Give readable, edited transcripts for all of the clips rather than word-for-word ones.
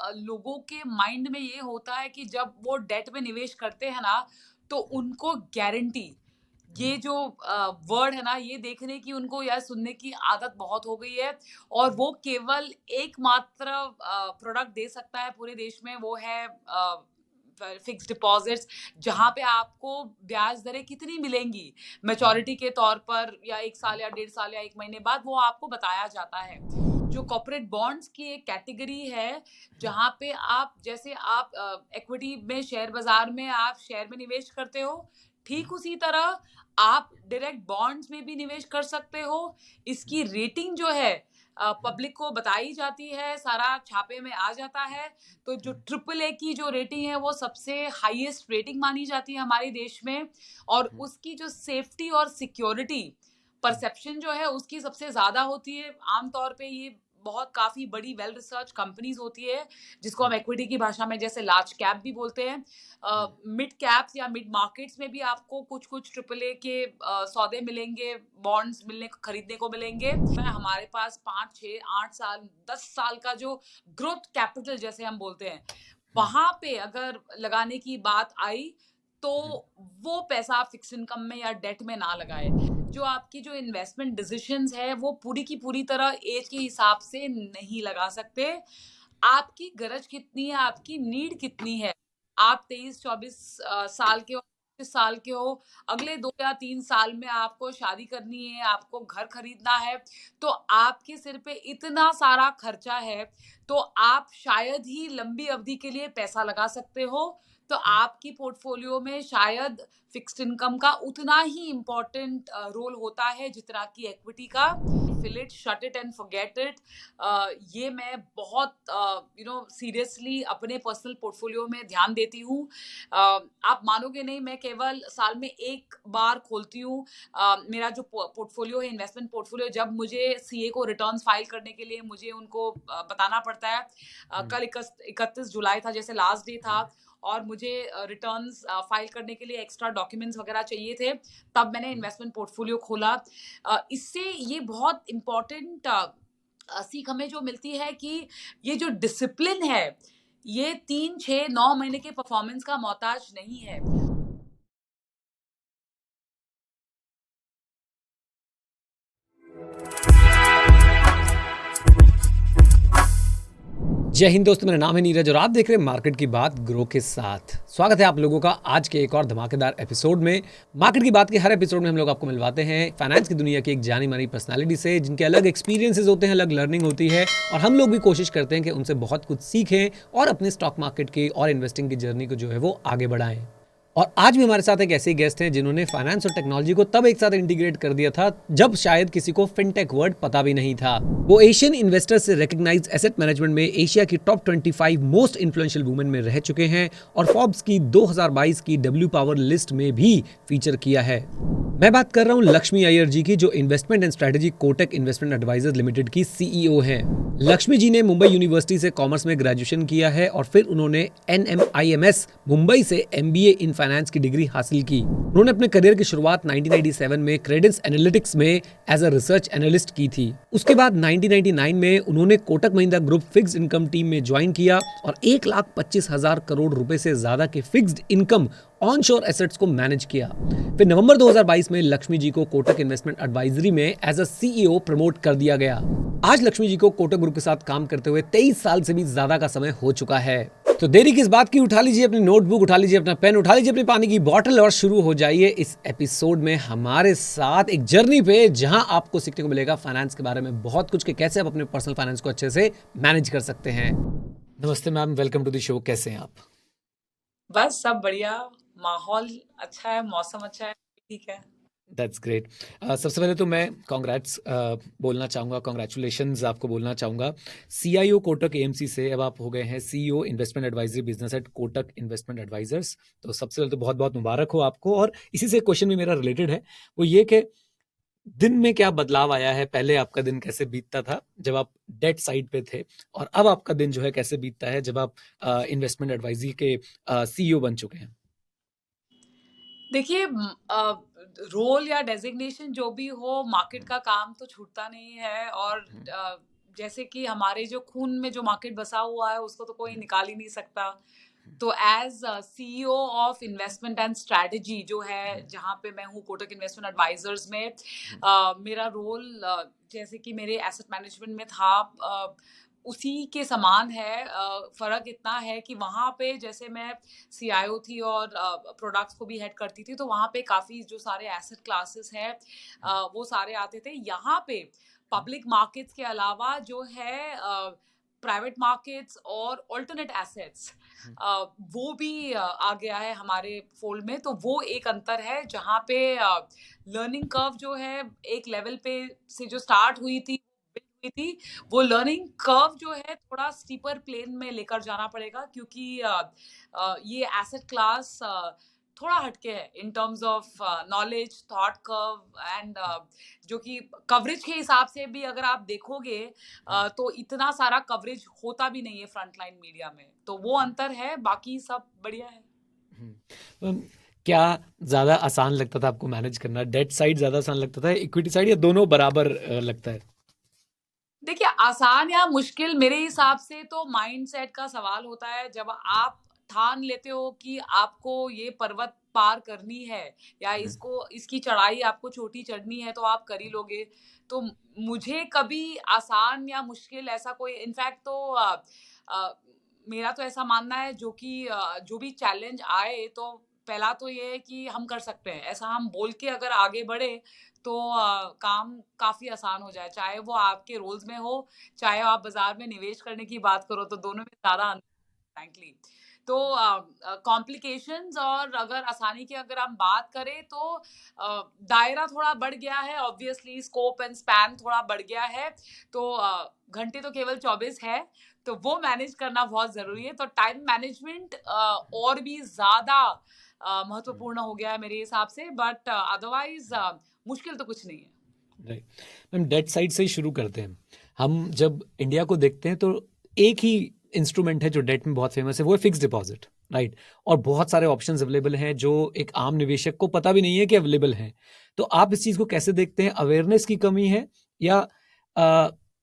लोगों के माइंड में ये होता है कि जब वो डेट में निवेश करते हैं ना, तो उनको गारंटी, ये जो वर्ड है ना, ये देखने की उनको या सुनने की आदत बहुत हो गई है। और वो केवल एकमात्र प्रोडक्ट दे सकता है पूरे देश में, वो है फिक्स्ड डिपॉजिट्स, जहाँ पे आपको ब्याज दरें कितनी मिलेंगी मैच्योरिटी के तौर पर, या 1 साल या 1.5 साल या 1 महीने बाद, वो आपको बताया जाता है। जो कॉर्पोरेट बॉन्ड्स की एक कैटेगरी है, जहाँ पे आप, जैसे आप इक्विटी में, शेयर बाज़ार में आप शेयर में निवेश करते हो, ठीक उसी तरह आप डायरेक्ट बॉन्ड्स में भी निवेश कर सकते हो। इसकी रेटिंग जो है पब्लिक को बताई जाती है, सारा छापे में आ जाता है। तो जो ट्रिपल ए की जो रेटिंग है, वो सबसे हाईएस्ट रेटिंग मानी जाती है हमारे देश में। और उसकी जो सेफ्टी और सिक्योरिटी परसेप्शन जो है, उसकी सबसे ज़्यादा होती है। आमतौर पे ये बहुत काफ़ी बड़ी वेल रिसर्च कंपनीज होती है, जिसको हम इक्विटी की भाषा में जैसे लार्ज कैप भी बोलते हैं। मिड कैप्स या मिड मार्केट्स में भी आपको कुछ-कुछ ट्रिपल ए के सौदे मिलेंगे, बॉन्ड्स खरीदने को मिलेंगे। हमारे पास 5, 6, 8 साल, 10 साल का जो ग्रोथ कैपिटल जैसे हम बोलते हैं, वहाँ पे अगर लगाने की बात आई, तो वो पैसा आप फिक्स इनकम में या डेट में ना लगाएँ। जो आपकी जो इन्वेस्टमेंट डिसीजंस है, वो पूरी की पूरी तरह एज के हिसाब से नहीं लगा सकते। आपकी गरज कितनी है, आपकी नीड कितनी है। आप 23-24 साल के हो, 25 साल के हो, अगले 2 या 3 साल में आपको शादी करनी है, आपको घर खरीदना है, तो आपके सिर पे इतना सारा खर्चा है, तो आप शायद ही लंबी अवधि के लिए पैसा लगा सकते हो। तो आपकी पोर्टफोलियो में शायद फिक्स्ड इनकम का उतना ही इम्पोर्टेंट रोल होता है जितना कि इक्विटी का। Fill it, shut it and forget it. ये मैं बहुत सीरियसली अपने पर्सनल पोर्टफोलियो में ध्यान देती हूँ। आप मानोगे नहीं, मैं केवल साल में 1 बार खोलती हूँ मेरा जो पोर्टफोलियो है, इन्वेस्टमेंट पोर्टफोलियो। जब मुझे सीए को रिटर्न्स फाइल करने के लिए मुझे उनको बताना पड़ता है। कल 31 जुलाई था, जैसे लास्ट डे था, और मुझे रिटर्न्स फाइल करने के लिए एक्स्ट्रा डॉक्यूमेंट्स वगैरह चाहिए थे, तब मैंने इन्वेस्टमेंट पोर्टफोलियो खोला। इससे ये बहुत इम्पोर्टेंट सीख हमें जो मिलती है कि ये जो डिसिप्लिन है, ये 3, 6, 9 महीने के परफॉर्मेंस का मोहताज नहीं है। जय हिंद दोस्तों, मेरा नाम है नीरज और आप देख रहे हैं मार्केट की बात ग्रो के साथ। स्वागत है आप लोगों का आज के एक और धमाकेदार एपिसोड में। मार्केट की बात के हर एपिसोड में हम लोग आपको मिलवाते हैं फाइनेंस की दुनिया की एक जानी मानी पर्सनालिटी से, जिनके अलग एक्सपीरियंसेस होते हैं, अलग लर्निंग होती है, और हम लोग भी कोशिश करते हैं कि उनसे बहुत कुछ सीखें और अपने स्टॉक मार्केट की और इन्वेस्टिंग की जर्नी को जो है वो आगे बढ़ाएं। और आज भी हमारे साथ एक ऐसे गेस्ट हैं जिन्होंने फाइनेंस और टेक्नोलॉजी को तब एक साथ इंटीग्रेट कर दिया था जब शायद किसी को फिनटेक वर्ड पता भी नहीं था। वो एशियन इन्वेस्टर्स से रिकॉग्नाइज्ड एसेट मैनेजमेंट में एशिया की टॉप 25 मोस्ट इन्फ्लुएंशियल वुमेन में रह चुके हैं और फोर्ब्स की 2022 की डब्ल्यू पावर लिस्ट में भी फीचर किया है। मैं बात कर रहा हूं लक्ष्मी अय्यर जी की, जो investment and strategy Kotak investment advisers limited की सीईओ हैं। लक्ष्मी जी ने मुंबई यूनिवर्सिटी से कॉमर्स में ग्रेजुएशन किया है और फिर उन्होंने NMIMS मुंबई से MBA इन फाइनेंस की डिग्री हासिल की। उन्होंने अपने करियर की शुरुआत 1997 में क्रेडेंस एनालिटिक्स में एज अ रिसर्च एनालिस्ट की थी। उसके बाद 1999 में उन्होंने Kotak Mahindra group fixed income team में ज्वाइन किया और 1,25,000 करोड़ रुपए से ज्यादा के फिक्स्ड इनकम ऑनशोर एसेट्स को मैनेज किया। फिर नवंबर 2022 में लक्ष्मी जी को कोटक इन्वेस्टमेंट एडवाइजरी में एज अ सीईओ प्रमोट कर दिया गया। आज लक्ष्मी जी को कोटक ग्रुप के साथ काम करते हुए 23 साल से भी ज्यादा का समय हो चुका है। तो देरी किस बात की, उठा लीजिए अपनी नोटबुक, उठा लीजिए अपना पेन, उठा लीजिए अपनी पानी की बोतल और शुरू हो जाइए इस एपिसोड में हमारे साथ एक जर्नी पे, जहां आपको सीखने को मिलेगा फाइनेंस के बारे में बहुत कुछ, कि कैसे आप अपने पर्सनल फाइनेंस को अच्छे से मैनेज कर सकते हैं। नमस्ते ma'am, welcome to the show. कैसे हैं आप? बस सब बढ़िया, माहौल अच्छा है, मौसम अच्छा है, ठीक है। That's great. सबसे पहले तो मैं कॉन्ग्रेट्स बोलना चाहूँगा, कॉन्ग्रेचुलेशंस आपको बोलना चाहूँगा। CIO कोटक AMC से अब आप हो गए हैं CEO investment advisory business at Kotak investment advisers. तो सबसे पहले तो बहुत बहुत मुबारक हो आपको। और इसी से क्वेश्चन भी मेरा रिलेटेड है, वो ये कि दिन में क्या बदलाव आया है? पहले आपका दिन कैसे बीतता था जब आप डेट साइड पे थे, और अब आपका दिन जो है कैसे बीतता है जब आप इन्वेस्टमेंट एडवाइजरी के CEO बन चुके हैं? देखिए, रोल या डेजिग्नेशन जो भी हो, मार्केट का काम तो छूटता नहीं है। और जैसे कि हमारे जो खून में जो मार्केट बसा हुआ है उसको तो कोई निकाल ही नहीं सकता। तो as CEO of investment and strategy जो है, जहाँ पे मैं हूँ कोटक इन्वेस्टमेंट एडवाइजर्स में, मेरा रोल जैसे कि मेरे एसेट मैनेजमेंट में था, उसी के समान है। फर्क इतना है कि वहाँ पे जैसे मैं सीआईओ थी और प्रोडक्ट्स को भी हेड करती थी, तो वहाँ पे काफी जो सारे एसेट क्लासेस हैं वो सारे आते थे। यहाँ पे पब्लिक मार्केट्स के अलावा जो है प्राइवेट मार्केट्स और ऑल्टरनेट एसेट्स, वो भी आ गया है हमारे फोल्ड में। तो वो एक अंतर है जहाँ पे लर्निंग कर्व जो है एक लेवल पे से जो स्टार्ट हुई थी, वो लर्निंग कर्व जो है थोड़ा स्टीपर प्लेन में लेकर जाना पड़ेगा, क्योंकि ये एसेट क्लास थोड़ा हटके है in terms of knowledge, thought curve and जो कि कवरेज के हिसाब से भी अगर आप देखोगे तो इतना सारा कवरेज होता भी नहीं है फ्रंटलाइन मीडिया में। तो वो अंतर है, बाकी सब बढ़िया है। क्या ज्यादा आसान लगता था आपको मैनेज करना? डेट साइड ज्यादा आसान लगता था, इक्विटी साइड, या दोनों बराबर लगता है? देखिए, आसान या मुश्किल मेरे हिसाब से तो माइंडसेट का सवाल होता है। जब आप ठान लेते हो कि आपको ये पर्वत पार करनी है या इसकी चढ़ाई आपको चोटी चढ़नी है, तो आप कर ही लोगे। तो मुझे कभी आसान या मुश्किल ऐसा कोई, इनफैक्ट तो अ, मेरा तो ऐसा मानना है जो भी चैलेंज आए, तो पहला तो ये है कि हम कर सकते हैं, ऐसा हम बोल के अगर आगे बढ़े तो काम काफी आसान हो जाए। चाहे वो आपके रोल्स में हो, चाहे आप बाजार में निवेश करने की बात करो, तो दोनों में ज्यादा फ्रैंकली। तो कॉम्प्लिकेशंस और अगर आसानी की अगर हम बात करें, तो दायरा थोड़ा बढ़ गया है, ऑब्वियसली स्कोप एंड स्पैन थोड़ा बढ़ गया है। तो घंटे तो केवल 24 है, तो वो मैनेज करना बहुत जरूरी है। तो टाइम मैनेजमेंट और भी ज्यादा महत्वपूर्ण हो गया है मेरे हिसाब से, बट अदरवाइज मुश्किल तो कुछ नहीं है। राइट मैम, डेट साइड से ही शुरू करते हैं। हम जब इंडिया को देखते हैं तो एक ही इंस्ट्रूमेंट है जो डेट में बहुत फेमस है, वो है फिक्स डिपॉजिट, राइट। और बहुत सारे ऑप्शंस अवेलेबल हैं जो एक आम निवेशक को पता भी नहीं है कि अवेलेबल हैं। तो आप इस चीज को कैसे देखते हैं? अवेयरनेस की कमी है, या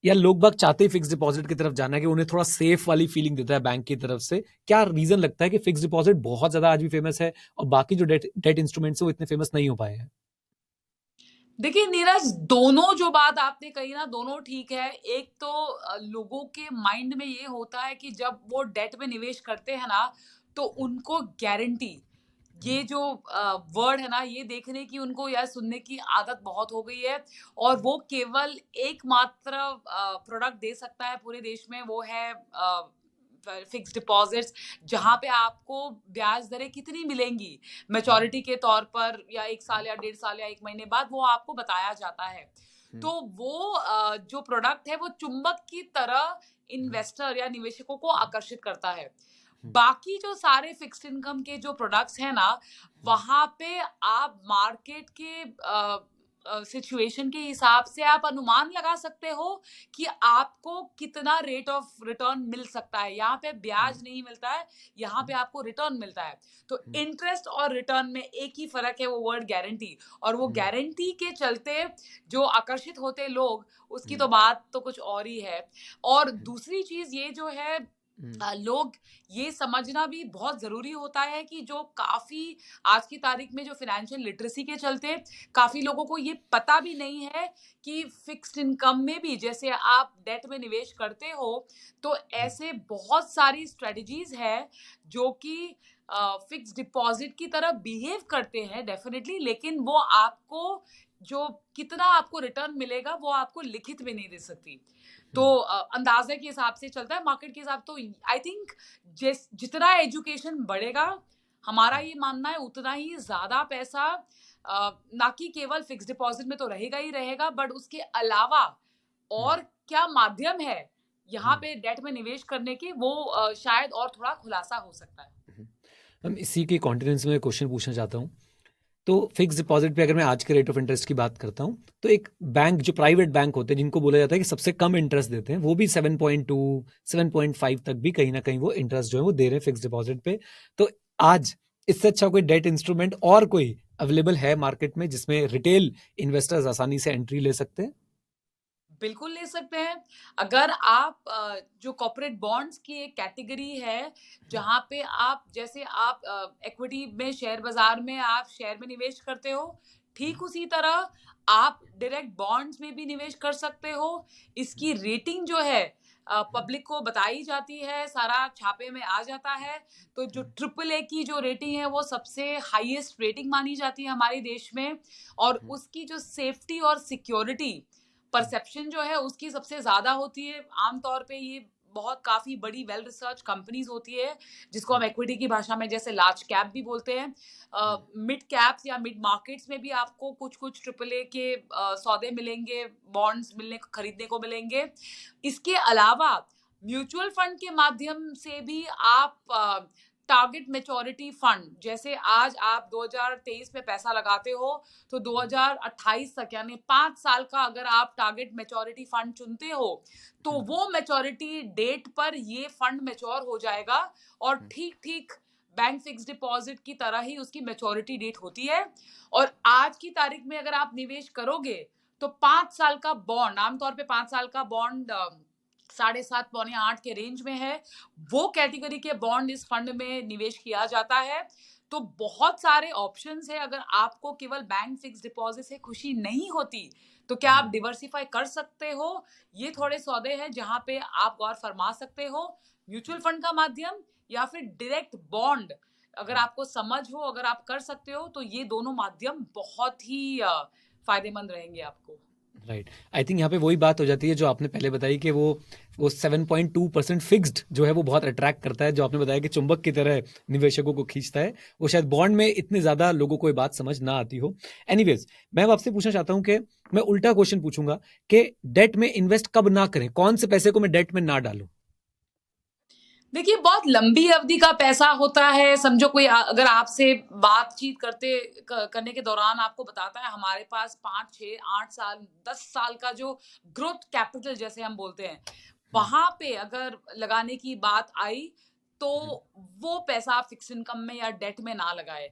या लोग बाग चाहते ही फिक्स डिपॉजिट की तरफ जाना है कि उन्हें थोड़ा सेफ वाली फीलिंग देता है बैंक की तरफ से? क्या रीजन लगता है कि फिक्स डिपॉजिट बहुत ज्यादा आज भी फेमस है और बाकी जो डेट डेट इंस्ट्रूमेंट्स है वो इतने फेमस नहीं हो पाए हैं? देखिए नीरज, दोनों जो बात आपने कही ना, दोनों ठीक है। एक तो लोगों के माइंड में ये होता है कि जब वो डेट में निवेश करते हैं ना, तो उनको गारंटी, ये जो वर्ड है ना, ये देखने की उनको या सुनने की आदत बहुत हो गई है। और वो केवल एकमात्र प्रोडक्ट दे सकता है पूरे देश में, वो है फिक्स डिपॉजिट्स, जहां पे आपको ब्याज दरें कितनी मिलेंगी मैच्योरिटी के तौर पर, या 1 साल या 1.5 साल या 1 महीने बाद, वो आपको बताया जाता है। तो वो जो प्रोडक्ट है वो चुंबक की तरह इन्वेस्टर या निवेशकों को आकर्षित करता है। बाकी जो सारे फिक्स्ड इनकम के जो प्रोडक्ट्स हैं ना, वहां पे आप मार्केट के सिचुएशन के हिसाब से आप अनुमान लगा सकते हो कि आपको कितना रेट ऑफ रिटर्न मिल सकता है। यहाँ पे ब्याज नहीं मिलता है, यहाँ पे आपको रिटर्न मिलता है। तो इंटरेस्ट और रिटर्न में एक ही फर्क है, वो वर्ड गारंटी। और वो गारंटी के चलते जो आकर्षित होते लोग, उसकी तो बात तो कुछ और ही है। और दूसरी चीज ये जो है, लोग ये समझना भी बहुत जरूरी होता है कि जो काफी आज की तारीख में जो फाइनेंशियल लिटरेसी के चलते काफी लोगों को ये पता भी नहीं है कि फिक्स्ड इनकम में भी जैसे आप डेट में निवेश करते हो, तो ऐसे बहुत सारी स्ट्रेटजीज है जो कि फिक्स डिपॉजिट की तरह बिहेव करते हैं डेफिनेटली, लेकिन वो आपको जो कितना आपको रिटर्न मिलेगा वो आपको लिखित में नहीं दे सकती। तो अंदाजे के हिसाब से चलता है मार्केट के हिसाब। तो आई थिंक जितना एजुकेशन बढ़ेगा, हमारा ये मानना है, उतना ही ज्यादा पैसा ना कि केवल फिक्स डिपॉजिट में तो रहेगा ही रहेगा, बट उसके अलावा और क्या माध्यम है यहाँ पे डेट में निवेश करने के, वो शायद और थोड़ा खुलासा हो सकता है। हम इसी के कॉन्टिनेंस में क्वेश्चन पूछना चाहता हूँ। तो फिक्स डिपॉजिट पे अगर मैं आज के रेट ऑफ इंटरेस्ट की बात करता हूँ, तो एक बैंक, जो प्राइवेट बैंक होते हैं जिनको बोला जाता है कि सबसे कम इंटरेस्ट देते हैं, वो भी 7.2 7.5 तक भी कहीं ना कहीं वो इंटरेस्ट जो है वो दे रहे हैं फिक्स डिपॉजिट पे। तो आज इससे अच्छा कोई डेट इंस्ट्रूमेंट और कोई अवेलेबल है मार्केट में जिसमें रिटेल इन्वेस्टर्स आसानी से एंट्री ले सकते हैं? बिल्कुल ले सकते हैं। अगर आप जो कॉर्पोरेट बॉन्ड्स की एक कैटेगरी है, जहाँ पे आप जैसे आप इक्विटी में शेयर बाज़ार में आप शेयर में निवेश करते हो, ठीक उसी तरह आप डायरेक्ट बॉन्ड्स में भी निवेश कर सकते हो। इसकी रेटिंग जो है पब्लिक को बताई जाती है, सारा छापे में आ जाता है। तो जो ट्रिपल ए की जो रेटिंग है वो सबसे हाईएस्ट रेटिंग मानी जाती है हमारे देश में, और उसकी जो सेफ्टी और सिक्योरिटी परसेप्शन जो है उसकी सबसे ज्यादा होती है। आमतौर पे ये बहुत काफी बड़ी वेल रिसर्च कंपनीज होती है, जिसको हम इक्विटी की भाषा में जैसे लार्ज कैप भी बोलते हैं। मिड कैप्स या मिड मार्केट्स में भी आपको कुछ कुछ ट्रिपल ए के सौदे मिलेंगे, बॉन्ड्स मिलने खरीदने को मिलेंगे। इसके अलावा म्यूचुअल फंड के माध्यम से भी आप टारगेट मैच्योरिटी फंड, जैसे आज आप 2023 में पैसा लगाते हो तो 2028 तक यानी 5 साल का अगर आप टारगेट मैच्योरिटी फंड चुनते हो, तो वो मैच्योरिटी डेट पर ये फंड मैच्योर हो जाएगा, और ठीक ठीक बैंक फिक्स डिपॉजिट की तरह ही उसकी मैच्योरिटी डेट होती है। और आज की तारीख में अगर आप निवेश करोगे तो 5 साल का बॉन्ड, आमतौर पे 5 साल का बॉन्ड 7.5 पौने 8 के रेंज में है, वो कैटेगरी के बॉन्ड इस फंड में निवेश किया जाता है। तो बहुत सारे ऑप्शंस है। अगर आपको केवल बैंक फिक्स डिपॉजिट से खुशी नहीं होती तो क्या आप डिवर्सिफाई कर सकते हो। ये थोड़े सौदे हैं जहां पे आप गौर फरमा सकते हो, म्यूचुअल फंड का माध्यम या फिर डायरेक्ट बॉन्ड। अगर आपको समझ हो, अगर आप कर सकते हो, तो ये दोनों माध्यम बहुत ही फायदेमंद रहेंगे आपको। राइट। आई थिंक यहाँ पे वही बात हो जाती है जो आपने पहले बताई कि वो 7.2% फिक्स्ड जो है वो बहुत अट्रैक्ट करता है, जो आपने बताया कि चुंबक की तरह निवेशकों को खींचता है। वो शायद बॉन्ड में इतने ज्यादा लोगों को ये बात समझ ना आती हो। एनीवेज, मैं अब आपसे पूछना चाहता हूँ कि मैं उल्टा क्वेश्चन पूछूंगा कि डेट में इन्वेस्ट कब ना करें, कौन से पैसे को मैं डेट में ना डालूं? देखिए, बहुत लंबी अवधि का पैसा होता है। समझो कोई अगर आपसे बातचीत करने के दौरान आपको बताता है हमारे पास 5, 6, 8 साल, 10 साल का जो ग्रोथ कैपिटल जैसे हम बोलते हैं, वहां पे अगर लगाने की बात आई तो वो पैसा आप फिक्स इनकम में या डेट में ना लगाए।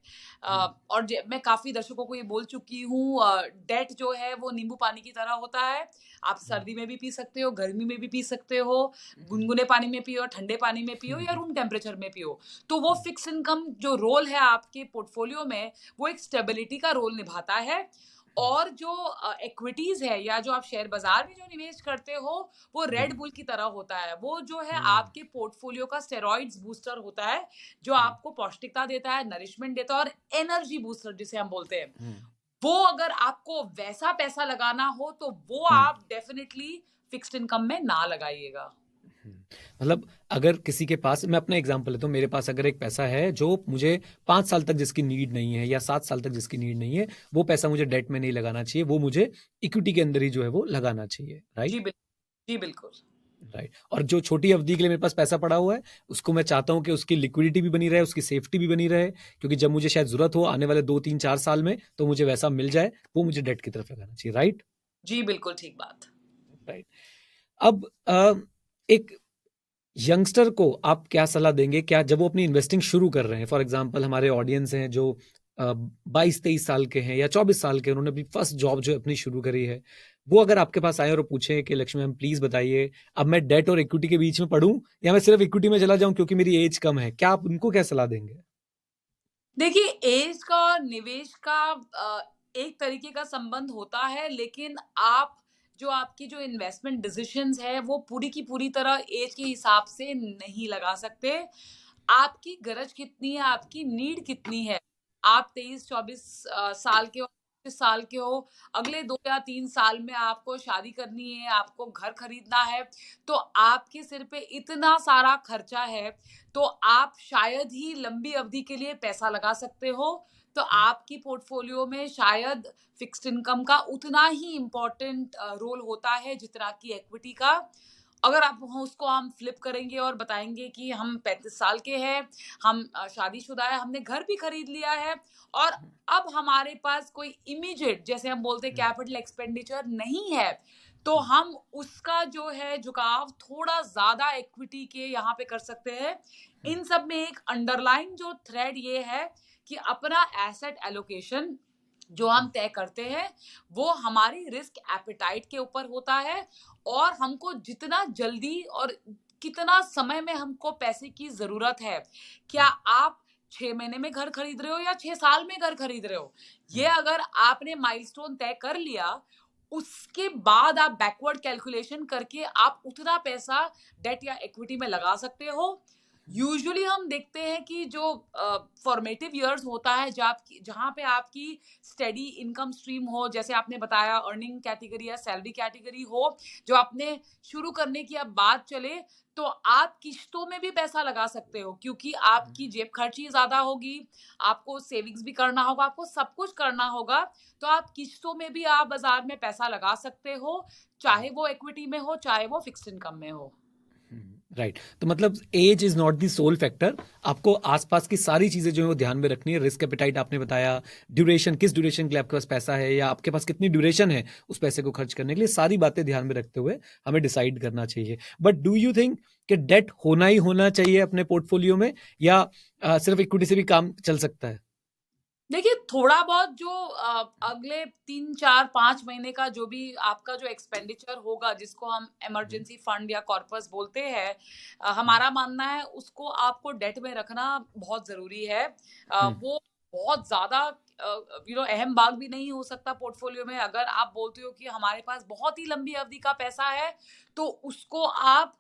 और मैं काफी दर्शकों को ये बोल चुकी हूँ, डेट जो है वो नींबू पानी की तरह होता है। आप सर्दी में भी पी सकते हो, गर्मी में भी पी सकते हो, गुनगुने पानी में पियो, ठंडे पानी में पियो या रूम टेम्परेचर में पियो। तो वो फिक्स इनकम जो रोल है आपके पोर्टफोलियो में, वो एक स्टेबिलिटी का रोल निभाता है। और जो इक्विटीज है या जो आप शेयर बाजार में जो निवेश करते हो, वो रेड बुल की तरह होता है। वो जो है आपके पोर्टफोलियो का स्टेरॉइड्स बूस्टर होता है, जो आपको पौष्टिकता देता है, नरिशमेंट देता है, और एनर्जी बूस्टर जिसे हम बोलते हैं। वो अगर आपको वैसा पैसा लगाना हो तो वो आप डेफिनेटली फिक्स्ड इनकम में ना लगाइएगा। मतलब अगर किसी के पास, मैं अपना एग्जांपल लेता हूँ, मेरे पास अगर एक पैसा है जो मुझे 5 साल तक जिसकी नीड नहीं है या 7 साल तक जिसकी नीड नहीं है, वो पैसा मुझे डेट में नहीं लगाना चाहिए, वो मुझे इक्विटी के अंदर ही जो है वो लगाना चाहिए। जी राइट। बिल्कुल, जी बिल्कुल। राइट। और जो छोटी अवधि के लिए मेरे पास पैसा पड़ा हुआ है, उसको मैं चाहता हूँ कि उसकी लिक्विडिटी भी बनी रहे, उसकी सेफ्टी भी बनी रहे, क्योंकि जब मुझे शायद जरूरत हो आने वाले 2, 3, 4 साल में, तो मुझे वैसा मिल जाए, वो मुझे डेट की तरफ लगाना चाहिए। राइट। जी बिल्कुल ठीक बात। राइट। अब एक यंगस्टर को आप क्या सलाह देंगे, क्या जब वो अपनी इन्वेस्टिंग शुरू कर रहे हैं, फॉर एग्जांपल हमारे ऑडियंस हैं जो 22-23 साल के हैं या 24 साल के, उन्होंने अपनी फर्स्ट जॉब जो अपनी शुरू करी है, वो अगर आपके पास आए और पूछें कि लक्ष्मी मैम प्लीज बताइए, अब मैं डेट और इक्विटी के बीच में पढ़ूं या मैं सिर्फ इक्विटी में चला जाऊं क्योंकि मेरी एज कम है, क्या आप उनको क्या सलाह देंगे? देखिए, एज का और निवेश का एक तरीके का संबंध होता है, लेकिन आप जो आपकी जो इन्वेस्टमेंट डिसीजंस है वो पूरी की पूरी तरह एज के हिसाब से नहीं लगा सकते। आपकी गरज कितनी है, आपकी नीड कितनी है। आप 23-24 साल के हो, 25 साल के हो, अगले 2 या 3 साल में आपको शादी करनी है, आपको घर खरीदना है, तो आपके सिर पे इतना सारा खर्चा है, तो आप शायद ही लंबी अवधि के लिए पैसा लगा सकते हो। तो आपकी पोर्टफोलियो में शायद फिक्स्ड इनकम का उतना ही इम्पोर्टेंट रोल होता है जितना कि इक्विटी का। अगर आप उसको हम फ्लिप करेंगे और बताएंगे कि हम 35 साल के हैं, हम शादीशुदा है, हमने घर भी खरीद लिया है, और अब हमारे पास कोई इमीडिएट जैसे हम बोलते हैं कैपिटल एक्सपेंडिचर नहीं है, तो हम उसका जो है झुकाव थोड़ा ज्यादा इक्विटी के यहाँ पे कर सकते हैं। इन सब में एक अंडरलाइन जो थ्रेड ये है कि अपना एसेट एलोकेशन जो हम तय करते हैं वो हमारी रिस्क एपेटाइट के ऊपर होता है, और हमको जितना जल्दी और कितना समय में हमको पैसे की जरूरत है। क्या आप 6 महीने में घर खरीद रहे हो या 6 साल में घर खरीद रहे हो, ये अगर आपने माइलस्टोन तय कर लिया, उसके बाद आप बैकवर्ड कैलकुलेशन करके आप उतना पैसा डेट या इक्विटी में लगा सकते हो। यूजुअली हम देखते हैं कि जो फॉर्मेटिव ईयर्स होता है जहाँ पे आपकी स्टेडी इनकम स्ट्रीम हो, जैसे आपने बताया अर्निंग कैटेगरी या सैलरी कैटेगरी हो, जो आपने शुरू करने की अब बात चले, तो आप किश्तों में भी पैसा लगा सकते हो, क्योंकि आपकी जेब खर्ची ज्यादा होगी, आपको सेविंग्स भी करना होगा, आपको सब कुछ करना होगा। तो आप किश्तों में भी आप बाजार में पैसा लगा सकते हो, चाहे वो इक्विटी में हो चाहे वो फिक्स्ड इनकम में हो। राइट तो मतलब age is not the sole factor, आपको आसपास की सारी चीजें जो है वो ध्यान में रखनी है। रिस्क एपेटाइट आपने बताया, ड्यूरेशन, किस ड्यूरेशन के लिए आपके पास पैसा है या आपके पास कितनी ड्यूरेशन है उस पैसे को खर्च करने के लिए, सारी बातें ध्यान में रखते हुए हमें डिसाइड करना चाहिए। बट डू यू थिंक कि डेट होना ही होना चाहिए अपने पोर्टफोलियो में, या सिर्फ इक्विटी से भी काम चल सकता है? देखिए, थोड़ा बहुत जो अगले 3 4 5 महीने का जो भी आपका जो एक्सपेंडिचर होगा, जिसको हम इमरजेंसी फंड या कॉर्पस बोलते हैं, हमारा मानना है उसको आपको डेट में रखना बहुत जरूरी है। वो बहुत ज्यादा अहम भाग भी नहीं हो सकता पोर्टफोलियो में। अगर आप बोलते हो कि हमारे पास बहुत ही लंबी अवधि का पैसा है, तो उसको आप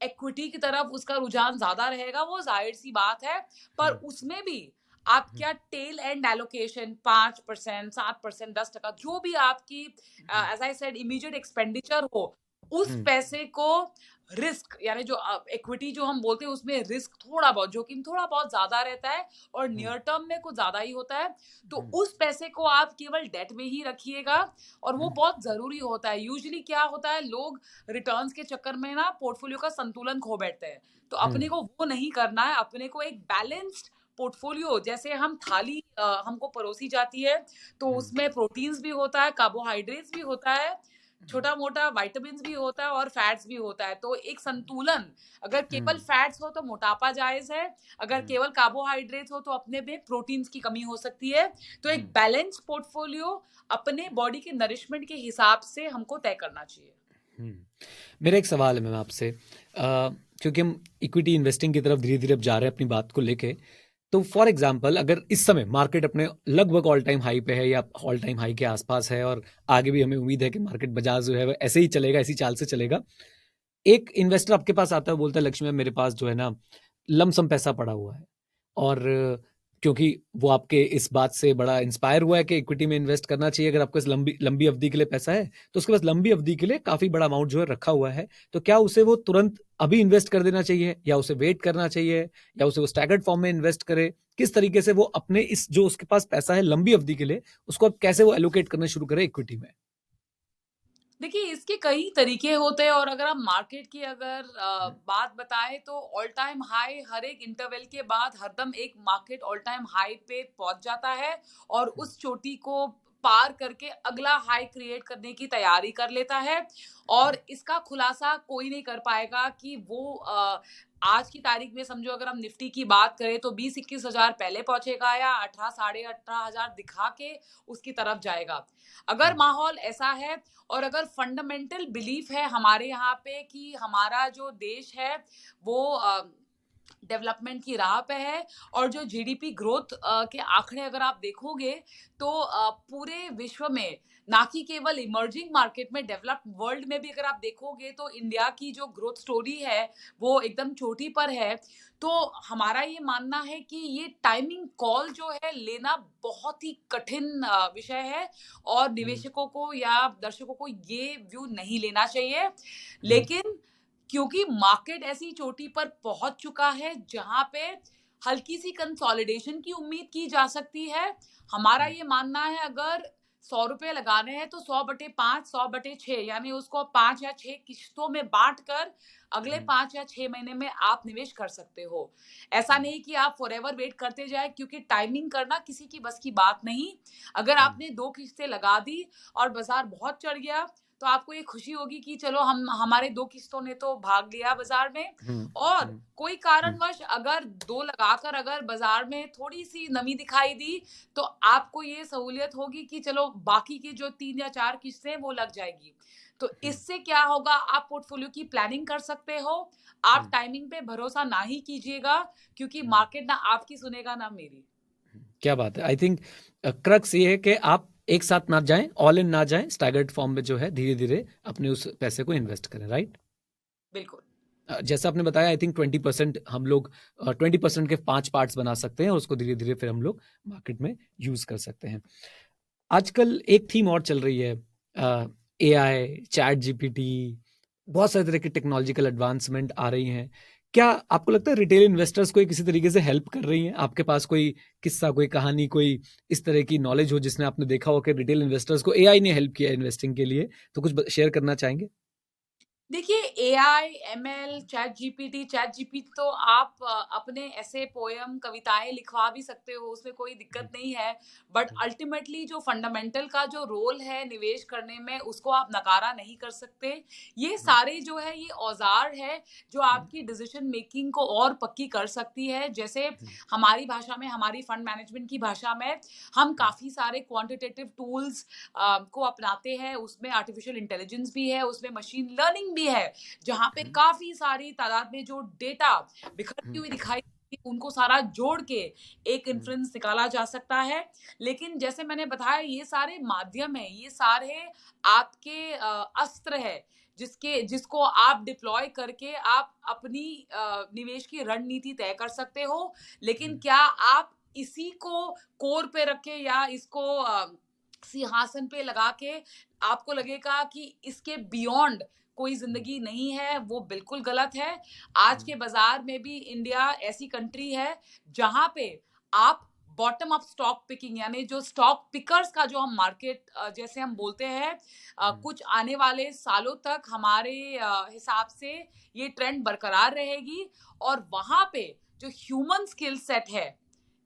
इक्विटी की तरफ उसका रुझान ज्यादा रहेगा, वो जाहिर सी बात है। पर उसमें भी आप क्या टेल एंड एलोकेशन 5%, 7%, 10%, जो भी आपकी as I said immediate expenditure हो, उस पैसे को रिस्क, यानी जो इक्विटी जो हम बोलते हैं उसमें रिस्क थोड़ा बहुत, जोखिम थोड़ा बहुत ज्यादा रहता है और नियर टर्म में कुछ ज्यादा ही होता है, तो उस पैसे को आप केवल डेट में ही रखिएगा। और वो बहुत जरूरी होता है। यूजुअली क्या होता है, लोग रिटर्न्स के चक्कर में ना पोर्टफोलियो का संतुलन खो बैठते हैं। तो अपने को वो नहीं करना है। अपने को एक बैलेंस्ड पोर्टफोलियो, जैसे हम थाली हमको परोसी जाती है, तो उसमें प्रोटीन्स भी होता है, कार्बोहाइड्रेट्स भी होता है, छोटा मोटा विटामिन्स भी होता है और फैट्स भी होता है। तो एक संतुलन, अगर केवल फैट्स हो तो मोटापा जायज है, अगर केवल कार्बोहाइड्रेट्स हो तो अपने में प्रोटीन्स की कमी हो सकती है। तो एक बैलेंस पोर्टफोलियो अपने बॉडी के नरिशमेंट के हिसाब से हमको तय करना चाहिए। मेरा एक सवाल है मैम आपसे, क्योंकि हम इक्विटी इन्वेस्टिंग की तरफ धीरे धीरे अब जा रहे हैं अपनी बात को लेके, तो फॉर एग्जांपल अगर इस समय मार्केट अपने लगभग ऑल टाइम हाई पे है या ऑल टाइम हाई के आसपास है, और आगे भी हमें उम्मीद है कि मार्केट बाजार जो है वो ऐसे ही चलेगा, ऐसी चाल से चलेगा, एक इन्वेस्टर आपके पास आता है, बोलता है लक्ष्मी मैम मेरे पास जो है ना लमसम पैसा पड़ा हुआ है, और क्योंकि वो आपके इस बात से बड़ा इंस्पायर हुआ है कि इक्विटी में इन्वेस्ट करना चाहिए, अगर आपके पास लंबी लंबी अवधि के लिए पैसा है तो उसके पास लंबी अवधि के लिए काफी बड़ा अमाउंट जो है रखा हुआ है, तो क्या उसे वो तुरंत अभी इन्वेस्ट कर देना चाहिए, या उसे वेट करना चाहिए, या उसे वो स्टैगर्ड फॉर्म में इन्वेस्ट करे? किस तरीके से वो अपने इस जो उसके पास पैसा है लंबी अवधि के लिए, उसको अब कैसे वो एलोकेट करना शुरू करे इक्विटी में? देखिए, इसके कई तरीके होते हैं, और अगर आप मार्केट की अगर बात बताएं, तो ऑल टाइम हाई हर एक इंटरवल के बाद हरदम एक मार्केट ऑल टाइम हाई पे पहुंच जाता है, और उस चोटी को पार करके अगला हाई क्रिएट करने की तैयारी कर लेता है। और इसका खुलासा कोई नहीं कर पाएगा कि वो आज की तारीख में, समझो अगर हम निफ्टी की बात करें, तो 20-21 हजार पहले पहुंचेगा या 18 18,500 दिखा के उसकी तरफ जाएगा। अगर माहौल ऐसा है, और अगर फंडामेंटल बिलीफ है हमारे यहाँ पे कि हमारा जो देश है वो डेवलपमेंट की राह पे है, और जो जीडीपी ग्रोथ के आंकड़े अगर आप देखोगे, तो पूरे विश्व में, ना कि केवल इमर्जिंग मार्केट में, डेवलप्ड वर्ल्ड में भी अगर आप देखोगे, तो इंडिया की जो ग्रोथ स्टोरी है वो एकदम चोटी पर है। तो हमारा ये मानना है कि ये टाइमिंग कॉल जो है लेना बहुत ही कठिन विषय है, और निवेशकों को या दर्शकों को ये व्यू नहीं लेना चाहिए। लेकिन क्योंकि मार्केट ऐसी चोटी पर पहुंच चुका है जहां पे हल्की सी कंसोलिडेशन की उम्मीद की जा सकती है, हमारा ये मानना है अगर 100 रुपए लगाने हैं तो 100/5, 100/6, यानी उसको 5 या 6 किश्तों में बांट कर अगले 5 या 6 महीने में आप निवेश कर सकते हो। ऐसा नहीं कि आप फॉरएवर वेट करते जाए, क्योंकि टाइमिंग करना किसी की बस की बात नहीं। अगर आपने 2 किश्तें लगा दी और बाजार बहुत चढ़ गया, तो तो आपको ये खुशी होगी कि चलो हम हमारे 2 किस्तों ने तो भाग लिया बाज़ार में। हम्म, और हम्म, कोई हम्म, कारणवश अगर 2 लगाकर अगर बाज़ार में थोड़ी-सी नमी दिखाई दी, तो आपको ये सहूलियत होगी कि चलो बाकी की जो 3 या 4 किस्तें हैं वो लग जाएगी। तो हम्म, इससे क्या होगा, आप पोर्टफोलियो की प्लानिंग कर सकते हो। आप हम्म, टाइमिंग पे भरोसा ना ही कीजिएगा, क्योंकि हम्म, मार्केट ना आपकी सुनेगा ना मेरी। क्या बात है। आई थिंक क्रक्स ये है कि आप एक साथ ना जाएं, ऑल इन ना जाएं, स्टैगर्ड फॉर्म में जो है धीरे धीरे अपने उस पैसे को इन्वेस्ट करें, राइट। बिल्कुल। जैसा आपने बताया, आई थिंक 20% हम लोग 20% के 5 पार्ट्स बना सकते हैं और उसको धीरे धीरे फिर हम लोग मार्केट में यूज कर सकते हैं। आजकल एक थीम और चल रही है, एआई, चैट जीपीटी, बहुत सारे तरह की टेक्नोलॉजिकल एडवांसमेंट आ रही हैं। क्या आपको लगता है रिटेल इन्वेस्टर्स को ये किसी तरीके से हेल्प कर रही हैं? आपके पास कोई किस्सा, कोई कहानी, कोई इस तरह की नॉलेज हो जिसमें आपने देखा हो कि रिटेल इन्वेस्टर्स को एआई ने हेल्प किया इन्वेस्टिंग के लिए, तो कुछ शेयर करना चाहेंगे? देखिए, एआई, एमएल, चैट जीपीटी तो आप अपने ऐसे पोयम, कविताएँ लिखवा भी सकते हो, उसमें कोई दिक्कत नहीं है। बट अल्टीमेटली जो फंडामेंटल का जो रोल है निवेश करने में, उसको आप नकारा नहीं कर सकते। ये सारे जो है ये औज़ार है, जो आपकी डिसीज़न मेकिंग को और पक्की कर सकती है। जैसे हमारी भाषा में, हमारी फंड मैनेजमेंट की भाषा में, हम काफ़ी सारे क्वांटिटेटिव टूल्स को अपनाते हैं। उसमें आर्टिफिशियल इंटेलिजेंस भी है, उसमें मशीन लर्निंग भी है, जहाँ पे काफ़ी सारी तादाद में जो डेटा बिखरती हुई दिखाई देती है, उनको सारा जोड़ के एक इन्फ्लुएंस निकाला जा सकता है। लेकिन जैसे मैंने बताया, ये सारे माध्यम हैं, ये सारे आपके अस्त्र हैं, जिसको आप डिप्लॉय करके आप अपनी निवेश की रणनीति तय कर सकते हो। लेकिन क्या आप इसी को कोर पे रखे या इसको सिंहासन पे लगा के आपको लगेगा कि इसके बियॉन्ड कोई ज़िंदगी नहीं है, वो बिल्कुल गलत है। आज के बाज़ार में भी इंडिया ऐसी कंट्री है, जहाँ पे आप बॉटम अप स्टॉक पिकिंग, यानी जो स्टॉक पिकर्स का जो हम मार्केट जैसे हम बोलते हैं, कुछ आने वाले सालों तक हमारे हिसाब से ये ट्रेंड बरकरार रहेगी। और वहाँ पे जो ह्यूमन स्किल सेट है,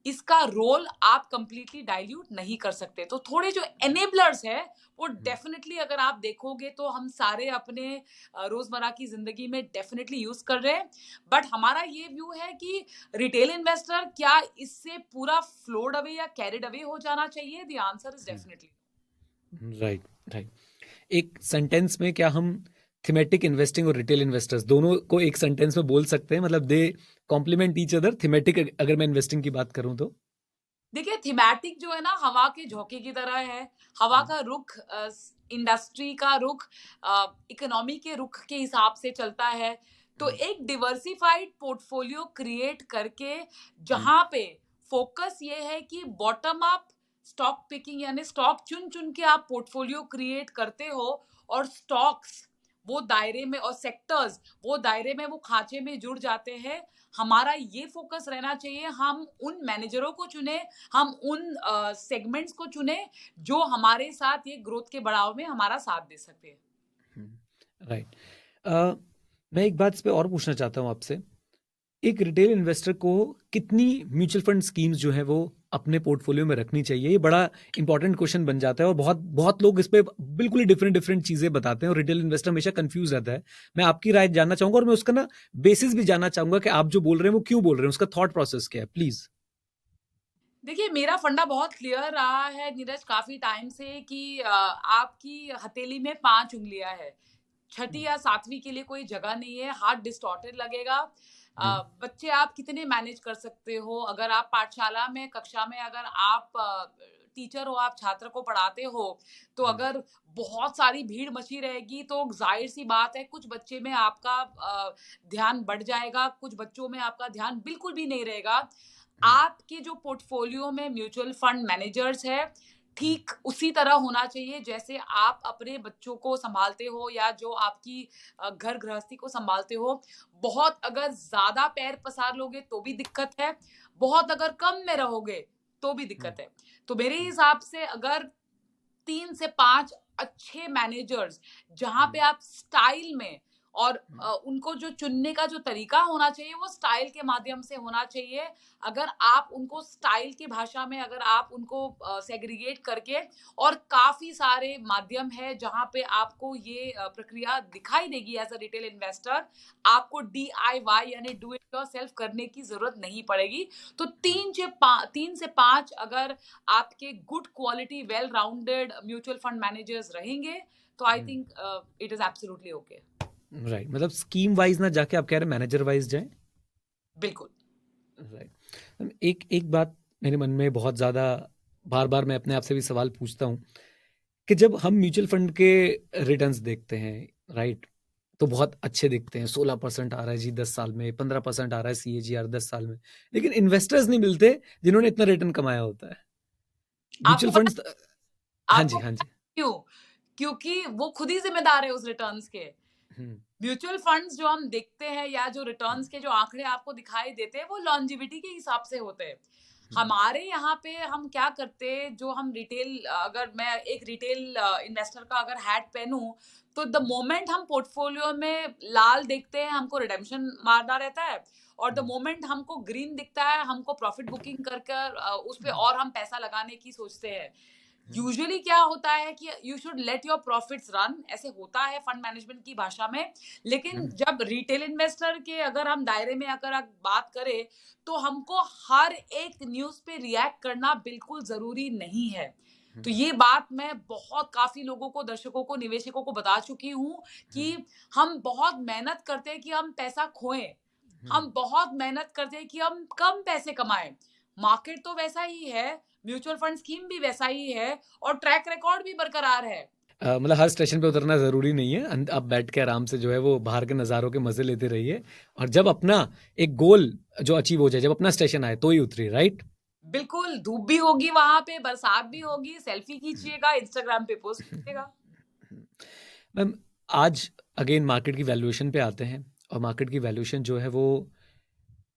इसका रोल आप कंप्लीटली डाइल्यूट नहीं कर सकते। तो थोड़े जो एनेबलर्स हैं, वो डेफिनिटली अगर आप देखोगे तो हम सारे अपने रोजमर्रा की जिंदगी में डेफिनिटली यूज कर रहे हैं। बट हमारा ये व्यू है कि रिटेल इन्वेस्टर क्या इससे पूरा फ्लोड अवे या कैरिड अवे हो जाना चाहिए? The answer is definitely right, right. एक सेंटेंस में क्या हम थीमेटिक इन्वेस्टिंग और रिटेल इन्वेस्टर्स दोनों को एक सेंटेंस में बोल सकते हैं? मतलब दे कॉम्प्लीमेंट ईच अदर, थीमेटिक अगर मैं इन्वेस्टिंग की बात करूं तो। देखिए, थीमेटिक जो है ना, हवा के झोंके की तरह है। हवा का रुख इंडस्ट्री का रुख इकोनॉमी के रुख के हिसाब से चलता है। तो एक डिवर्सिफाइड पोर्टफोलियो क्रिएट करके, जहाँ पे फोकस ये है कि बॉटम अप स्टॉक पिकिंग, यानी स्टॉक चुन चुन के आप पोर्टफोलियो क्रिएट करते हो, और स्टॉक्स वो दायरे में और सेक्टर्स वो दायरे में, वो खांचे में जुड़ जाते हैं। हमारा ये फोकस रहना चाहिए, हम उन मैनेजरों को चुने, हम उन सेगमेंट्स को चुने जो हमारे साथ ये ग्रोथ के बढ़ाव में हमारा साथ दे सकते हैं। राइट। मैं एक बात इस पे और पूछना चाहता हूँ आपसे। एक रिटेल इन्वेस्टर को कितनी म्यूचुअल फंड स्कीम्स जो है वो अपने पोर्टफोलियो में रखनी चाहिए? ये बड़ा इंपॉर्टेंट क्वेश्चन बन जाता है और बहुत बहुत लोग इस पे बिल्कुल ही डिफरेंट डिफरेंट चीजें बताते हैं और रिटेल इन्वेस्टर हमेशा कंफ्यूज रहता है। मैं आपकी राय जानना चाहूंगा और मैं उसका ना बेसिस भी जानना चाहूंगा कि आप जो बोल रहे हैं वो क्यों बोल रहे हैं, उसका थॉट प्रोसेस क्या है, प्लीज। देखिए, मेरा फंडा बहुत क्लियर रहा है नीरज, काफी टाइम से, कि आपकी हथेली में 5 उंगलियां है। छठी या सातवीं के लिए कोई जगह नहीं है, हाथ डिस्टॉर्टेड लगेगा। बच्चे आप कितने मैनेज कर सकते हो? अगर आप पाठशाला में, कक्षा में अगर आप टीचर हो, आप छात्र को पढ़ाते हो, तो अगर बहुत सारी भीड़ मची रहेगी, तो जाहिर सी बात है कुछ बच्चे में आपका ध्यान बढ़ जाएगा, कुछ बच्चों में आपका ध्यान बिल्कुल भी नहीं रहेगा। आपके जो पोर्टफोलियो में म्यूचुअल फंड मैनेजर्स है, ठीक उसी तरह होना चाहिए जैसे आप अपने बच्चों को संभालते हो, या जो आपकी घर गृहस्थी को संभालते हो। बहुत अगर ज्यादा पैर पसार लोगे तो भी दिक्कत है, बहुत अगर कम में रहोगे तो भी दिक्कत है। तो मेरे हिसाब से अगर 3 से 5 अच्छे मैनेजर्स, जहां पे आप स्टाइल में और उनको जो चुनने का जो तरीका होना चाहिए वो स्टाइल के माध्यम से होना चाहिए। अगर आप उनको स्टाइल की भाषा में अगर आप उनको सेग्रीगेट करके, और काफ़ी सारे माध्यम है जहाँ पे आपको ये प्रक्रिया दिखाई देगी एज़ अ रिटेल इन्वेस्टर। आपको डीआईवाई यानी डू इट योरसेल्फ करने की ज़रूरत नहीं पड़ेगी। तो 3 से 5 अगर आपके good quality well rounded mutual fund managers रहेंगे, तो I think it is absolutely okay. Right, मतलब स्कीम वाइज ना जाके आप कह रहे हैं मैनेजर वाइज जाएं। बिल्कुल। राइट, एक एक बात मेरे मन में बहुत ज़्यादा, बार बार मैं अपने आप से भी सवाल पूछता हूँ कि जब हम म्यूचुअल फंड के रिटर्न्स देखते हैं, राइट, तो बहुत अच्छे दिखते हैं, 16% आ रहा है जी 10 साल में, 15% आ रहा है CAGR 10 साल में, लेकिन इन्वेस्टर्स नहीं मिलते जिन्होंने इतना रिटर्न कमाया होता है आपको म्यूचुअल पता फंड्स। हाँ जी, आपको हाँ पता जी। क्यों? क्योंकि वो खुद ही ज़िम्मेदार है उस रिटर्न्स के। हम्म, म्यूचुअल फंड्स जो हम देखते हैं या जो रिटर्न्स के जो आंकड़े आपको दिखाई देते हैं वो लॉन्जिविटी के हिसाब से होते हैं। हमारे यहाँ पे हम क्या करते हैं, जो हम रिटेल, अगर मैं एक रिटेल इन्वेस्टर का अगर हैट पहनूं, तो द मोमेंट हम पोर्टफोलियो में लाल देखते हैं हमको रिडेम्पशन मारना रहता है, और द मोमेंट हमको ग्रीन दिखता है हमको प्रॉफिट बुकिंग कर कर उस पे और हम पैसा लगाने की सोचते हैं। यूजुअली क्या होता है कि you should let your profits run, ऐसे होता है फंड मैनेजमेंट की भाषा में। लेकिन जब रिटेल इन्वेस्टर के अगर हम दायरे में अगर आप बात करें, तो हमको हर एक न्यूज पे रिएक्ट करना बिल्कुल जरूरी नहीं है। तो ये बात मैं बहुत काफी लोगों को, दर्शकों को, निवेशकों को बता चुकी हूँ कि हम बहुत मेहनत करते हैं कि हम पैसा खोएं, हम बहुत मेहनत करते हैं कि हम कम पैसे कमाएं। मार्केट तो वैसा ही है, म्यूचुअल फंड स्कीम भी वैसा ही है, और ट्रैक रिकॉर्ड भी बरकरार है। मतलब हर स्टेशन पे उतरना ज़रूरी नहीं है, आप बैठ के आराम से जो है वो बाहर के नज़ारों के मज़े लेते रहिए, और जब अपना एक गोल जो अचीव हो जाए, जब अपना स्टेशन आए तो ही उतरिए, राइट। बिल्कुल, धूप भी होगी वहां पे, बरसात भी होगी, सेल्फी खींचिएगा, इंस्टाग्राम पे पोस्ट कीजिएगा। मैम, आज अगेन मार्केट की वैल्यूएशन पे आते हैं, और मार्केट की वैल्यूएशन जो है वो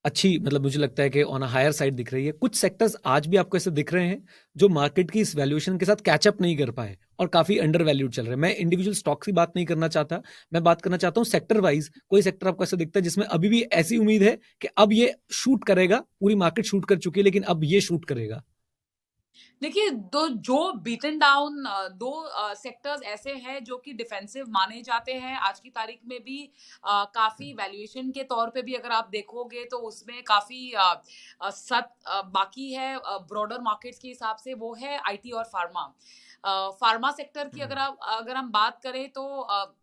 अच्छी, मतलब मुझे लगता है कि ऑन अ हायर साइड दिख रही है। कुछ सेक्टर्स आज भी आपको ऐसे दिख रहे हैं जो मार्केट की इस वैल्यूएशन के साथ कैचअप नहीं कर पाए और काफी अंडर वैल्यूड चल रहे हैं। मैं इंडिविजुअल स्टॉक की बात नहीं करना चाहता, मैं बात करना चाहता हूँ सेक्टर वाइज। कोई सेक्टर आपको ऐसा दिखता है जिसमें अभी भी ऐसी उम्मीद है कि अब ये शूट करेगा, पूरी मार्केट शूट कर चुकी है लेकिन अब ये शूट करेगा? देखिए, दो जो बीटन डाउन दो सेक्टर्स ऐसे हैं जो कि डिफेंसिव माने जाते हैं आज की तारीख में भी। काफी वैल्यूएशन के तौर पे भी अगर आप देखोगे तो उसमें काफी बाकी है ब्रॉडर मार्केट्स के हिसाब से, वो है आईटी और फार्मा। फार्मा सेक्टर की अगर हम बात करें तो